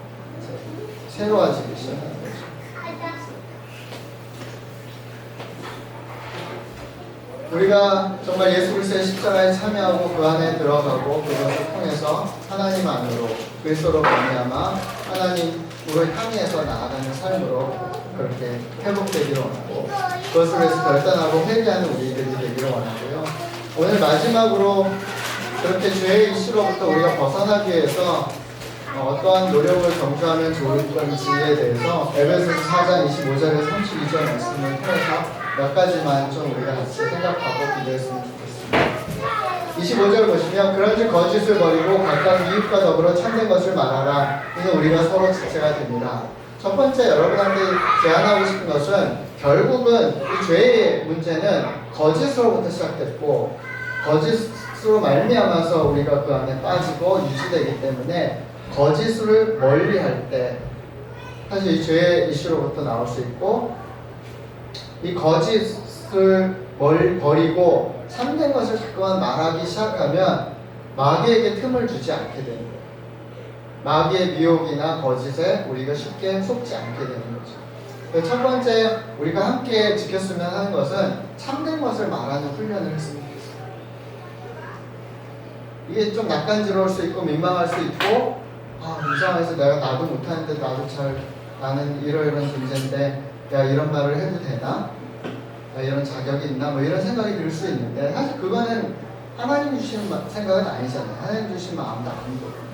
새로워지기 시작하는 거죠. 우리가 정말 예수 그리스도의 십자가에 참여하고 그 안에 들어가고 그것을 통해서 하나님 안으로 그리스도로 말미암아 하나님 향해서 나아가는 삶으로 그렇게 회복되기를 원하고, 그것을 위해서 결단하고 회개하는 우리들이 되기를 원하고요. 오늘 마지막으로 그렇게 죄의 이슈로부터 우리가 벗어나기 위해서 어떠한 노력을 경주하면 좋을 건지에 대해서 에베소서 4장 25절에서 32절 말씀을 통해서 몇 가지만 좀 우리가 같이 생각하고 기도했으면 좋겠습니다. 25절 보시면 그런즉 거짓을 버리고 각각 이웃과 더불어 참된 것을 말하라. 이는 우리가 서로 지체가 됩니다. 첫 번째 여러분한테 제안하고 싶은 것은 결국은 이 죄의 문제는 거짓으로부터 시작됐고 거짓으로 말미암아서 우리가 그 안에 빠지고 유지되기 때문에 거짓을 멀리할 때 사실 이 죄의 이슈로부터 나올 수 있고, 이 거짓을 버리고 참된 것을 자꾸만 말하기 시작하면 마귀에게 틈을 주지 않게 되는 거예요. 마귀의 미혹이나 거짓에 우리가 쉽게 속지 않게 되는 거죠. 첫 번째 우리가 함께 지켰으면 하는 것은 참된 것을 말하는 훈련을 했으면 좋겠어요. 이게 좀 낯간지러울 수 있고 민망할 수 있고, 이 상황에서 내가 나도 못하는데 나는 이러이러한 존재인데 야 이런 말을 해도 되나? 야 이런 자격이 있나? 뭐 이런 생각이 들 수 있는데 사실 그거는 하나님이 주시는 생각은 아니잖아요. 하나님 주신 마음도 아니고.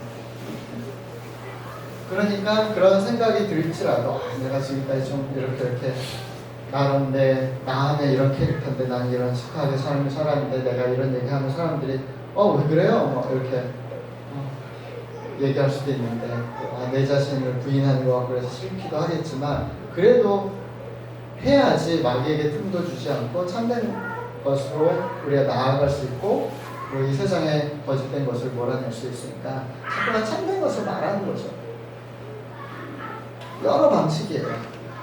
그러니까 그런 생각이 들지라도 내가 지금까지 좀 이렇게 나름 나 안에 이런 캐릭터인데 난 이런 시크하게 삶을 살았는데 내가 이런 얘기하면 사람들이 왜 그래요? 뭐 이렇게 얘기할 수도 있는데 내 자신을 부인하는 것 같고 그래서 싫기도 하겠지만 그래도 해야지 마귀에게 틈도 주지 않고 참된 것으로 우리가 나아갈 수 있고 이 세상에 거짓된 것을 몰아낼 수 있으니까 자꾸만 참된 것을 말하는 거죠. 여러 방식이에요.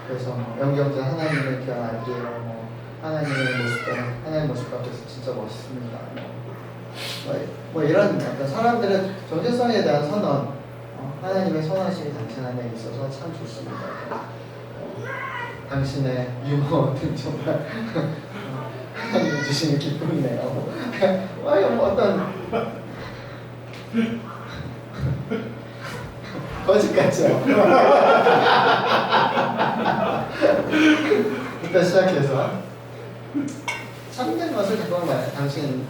그래서 영경전 하나님을 기억할게요. 하나님의 모습 앞에서 진짜 멋있습니다. 뭐 이런 약간 사람들의 존재성에 대한 선언, 하나님의 선언식이 당신 안에 있어서 참 좋습니다. 당신의 유머는 정말 하나님이 주시는 기쁨이네요. 어떤 거짓 같죠? 일단 시작해서 참된 것을 자꾸만 말해요. 당신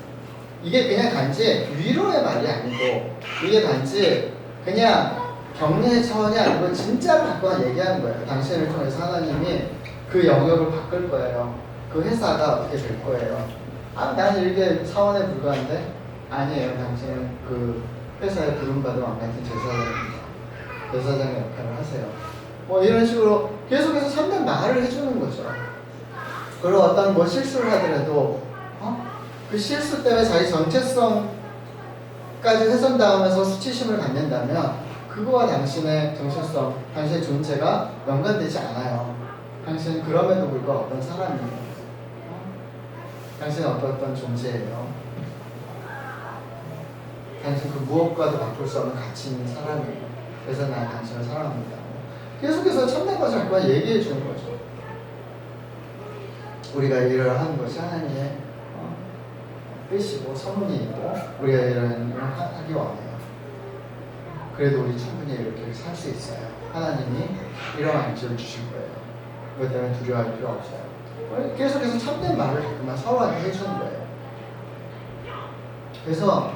이게 그냥 단지 위로의 말이 아니고 이게 단지 그냥 격려의 차원이 아니고 진짜로 자꾸만 얘기하는 거예요. 당신을 통해서 하나님이 그 영역을 바꿀 거예요. 그 회사가 어떻게 될 거예요. 나는 이게 차원에 불과한데 아니에요. 당신은 그 회사에 부름받은 왕같은 제사장입니다. 제사장의 역할을 하세요. 이런 식으로 계속해서 참된 말을 해주는 거죠. 그리고 어떤 실수를 하더라도 그 실수 때문에 자기 정체성까지 훼손당하면서 수치심을 갖는다면 그거와 당신의 정체성, 당신의 존재가 연관되지 않아요. 당신은 그럼에도 불구하고 어떤 사람이에요. 당신은 어떤 존재예요. 당신 그 무엇과도 바꿀 수 없는 가치 있는 사람이에요. 그래서 난 당신을 사랑합니다. 계속해서 참된 것을 자꾸만 얘기해 주는 거죠. 우리가 일을 하는 것이 하나님의 뜻이고 선문이고 우리가 이런 일을 하기 원해요. 그래도 우리 충분히 이렇게 살 수 있어요. 하나님이 이런 안지를 주실 거예요. 그것 때문에 두려워할 필요 없어요. 계속해서 참된 말을 자꾸만 서로한테 해주는 거예요. 그래서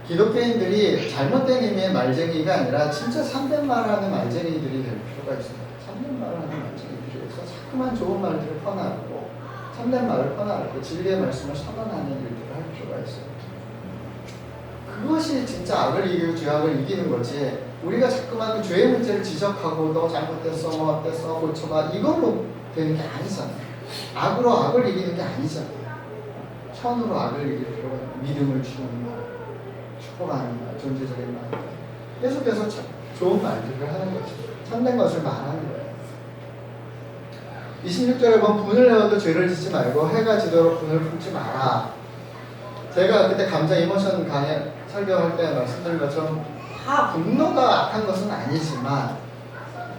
기독교인들이 잘못된 의미의 말쟁이가 아니라 진짜 참된 말하는 말쟁이들이 될 필요가 있습니다. 참된 말하는 말쟁이들에서 자꾸만 좋은 말들을 퍼나르고 참된 말을 퍼나르고 진리의 말씀을 선언하는 일들을 할 필요가 있어요. 그것이 진짜 악을 이기고 죄악을 이기는 거지. 우리가 자꾸만 그 죄의 문제를 지적하고 너 잘못됐어, 뭐 어땠어, 고쳐봐 이걸로 되는 게 아니잖아요. 악으로 악을 이기는 게 아니잖아요. 선으로 악을 이길 필요가 있는 믿음을 주는 말, 축복하는 말, 존재적인 말, 계속해서 좋은 말들을 하는 거죠. 참된 것을 말하는 거예요. 26절에 보면 분을 내어도 죄를 짓지 말고 해가 지도록 분을 품지 마라. 제가 그때 감정 이모션 강의 설교할 때 말씀드린 것처럼 다 분노가 악한 것은 아니지만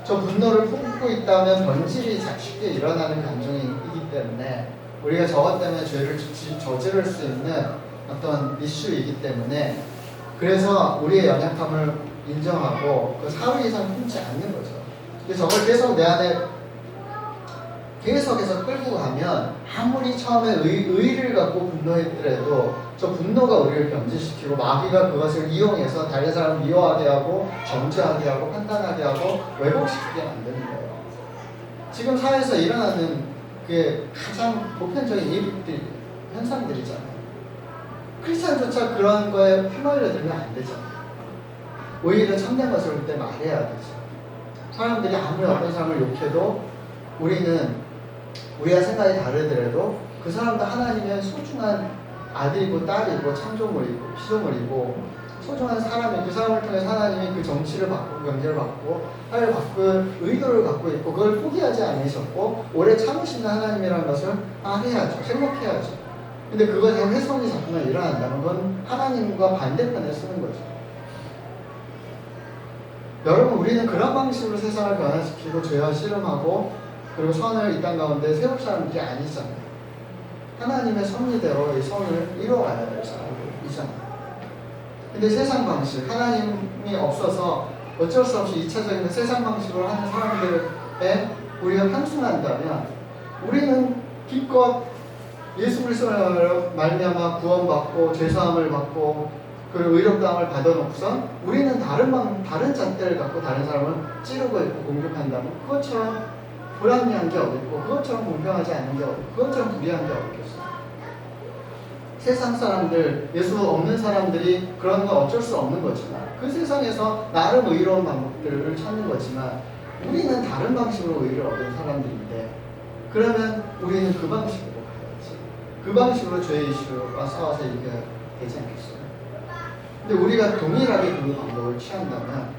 저 분노를 품고 있다면 본질이 쉽게 일어나는 감정이기 때문에 우리가 저것 때문에 죄를 저지를 수 있는 어떤 이슈이기 때문에 그래서 우리의 연약함을 인정하고 그 사회 이상 품지 않는 거죠. 그래서 저걸 계속 내 안에 계속해서 끌고 가면 아무리 처음에 의의를 갖고 분노했더라도 저 분노가 우리를 변질시키고 마귀가 그것을 이용해서 다른 사람을 미워하게 하고 정죄하게 하고 판단하게 하고 왜곡시키게 만드는 거예요. 지금 사회에서 일어나는 그 가장 보편적인 일들이 현상들이잖아요. 크리스찬조차 그런 거에 휘말려들면 안 되잖아요. 오히려 참된 것을 그때 말해야 되죠. 사람들이 아무리 어떤 사람을 욕해도 우리는 우리와 생각이 다르더라도 그 사람도 하나님의 소중한 아들이고 딸이고 창조물이고 피조물이고 소중한 사람이 그 사람을 통해 하나님이 그 정치를 바꾸고 경제를 바꾸고 사회를 바꿀 의도를 갖고 있고 그걸 포기하지 않으셨고 오래 참으시는 하나님이라는 것을 알아야죠. 생각해야죠. 근데 그것에 훼손이 자꾸만 일어난다는 건 하나님과 반대편에 쓰는 거죠. 여러분 우리는 그런 방식으로 세상을 변화시키고 죄와 씨름하고 그리고 선을 이 땅 가운데 세울 사람들이 아니잖아요. 하나님의 섭리대로 이 선을 이루어가야 될 사람들이잖아요. 근데 세상 방식, 하나님이 없어서 어쩔 수 없이 2차적인 세상 방식으로 하는 사람들에 우리가 편승한다면 우리는 기껏 예수 그리스도로 말미암아 구원받고 죄사함을 받고 그 의롭다함을 받아놓고선 우리는 다른 잣대를 갖고 다른 사람을 찌르고 있고 공격한다면 그것처럼 불합리한 게 어딨고 그것처럼 공평하지 않은 게 어딨고 그것처럼 불의한 게 어딨겠어요. 세상 사람들, 예수 없는 사람들이 그런 건 어쩔 수 없는 거지만 그 세상에서 나름 의로운 방법들을 찾는 거지만 우리는 다른 방식으로 의를 얻은 사람들인데 그러면 우리는 그 방식으로 가야지. 그 방식으로 죄의 이슈와 싸워서 이겨야 되지 않겠어요? 근데 우리가 동일하게 그 방법을 취한다면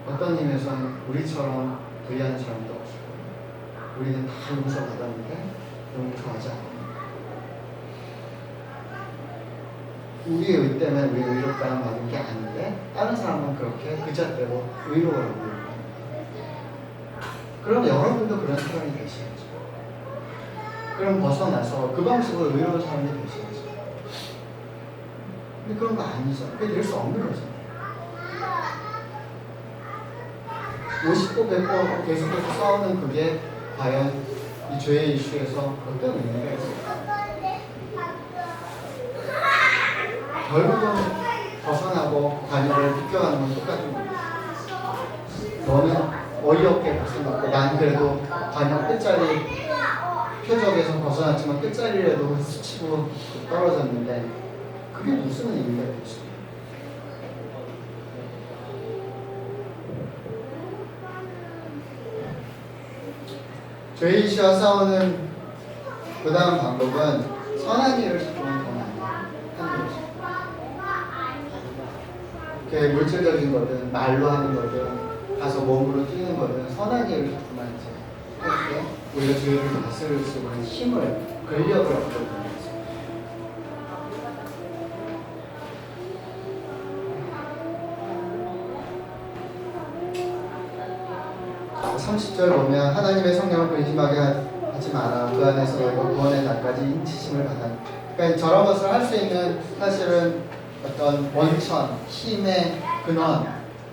어떤 의미에서는 우리처럼 불의하는 사람도 없을 거예요. 우리는 다 용서받았는데 용서하지 않아요. 우리의 의 때문에 우리 의롭다는 받은 게 아닌데 다른 사람은 그렇게 그 잣대로 의로워라고 합니다. 그럼 여러분도 그런 사람이 되셔야죠. 그럼 벗어나서 그 방식으로 의로운 사람이 되셔야죠. 근데 그런 거 아니죠. 그게 될 수 없는 거잖아요. 50도 100도 계속해서 싸우는 그게 과연 이 죄의 이슈에서 어떤 의미가 있을까? 결국은 벗어나고 관여를 비껴가는 건 똑같은 겁니다. 너는 어이없게 벗어났고 난 그래도 관여 끝자리 표적에서 벗어났지만 끝자리라도 스치고 떨어졌는데 그게 무슨 의미가 있겠습니까? 죄의 이슈와 싸우는 그 다음 방법은 선한 일을 자꾸만 더 많이 하는 거죠. 이렇게 물질적인 거든 말로 하는 거든 가서 몸으로 뛰는 거든 선한 일을 자꾸만 이제 할 때 우리가 죄를 다스릴 수 있는 힘을 근력을 얻게 되는 거죠. 30절 보면 하나님의 성령을 근심하게 하지 마라. 그 안에서 너희가 구원의 날까지 인치심을 받아. 그러니까 저런 것을 할 수 있는 사실은 어떤 원천, 힘의 근원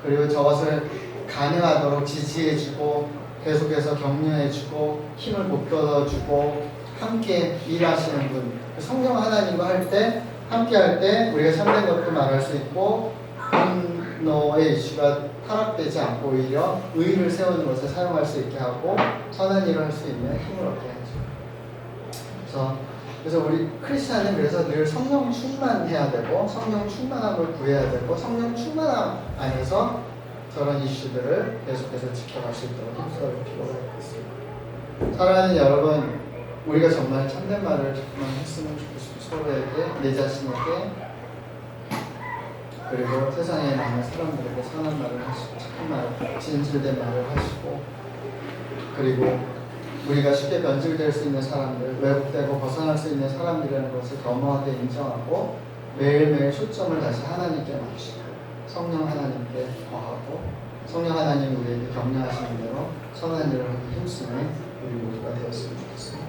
그리고 저것을 가능하도록 지지해주고 계속해서 격려해주고 힘을 북돋아주고 함께 일하시는 분. 성령 하나님과 할 때 함께 할 때 우리가 참된 것도 말할 수 있고 분노의 이슈가 타락되지 않고 오히려 의의를 세우는 것에 사용할 수 있게 하고 선한 일을 할 수 있는 힘을 얻게 하죠. 그래서 우리 크리스찬은 그래서 늘 성령 충만해야 되고 성령 충만함을 구해야 되고 성령 충만함 안에서 저런 이슈들을 계속해서 지켜갈 수 있도록 힘써볼 필요가 있습니다. 사랑하는 여러분, 우리가 정말 참된 말을 조금만 했으면 좋겠습니다. 서로에게, 내 자신에게, 그리고 세상에 많은 사람들에게 선한 말을 하시고 착한 말, 진실된 말을 하시고 그리고 우리가 쉽게 변질될 수 있는 사람들, 왜곡되고 벗어날 수 있는 사람들이라는 것을 겸허하게 인정하고 매일매일 초점을 다시 하나님께 맞추고 성령 하나님께 거하고 성령 하나님 우리에게 격려하시는 대로 선한 일을 하기 힘쓰는 우리 모두가 되었으면 좋겠습니다.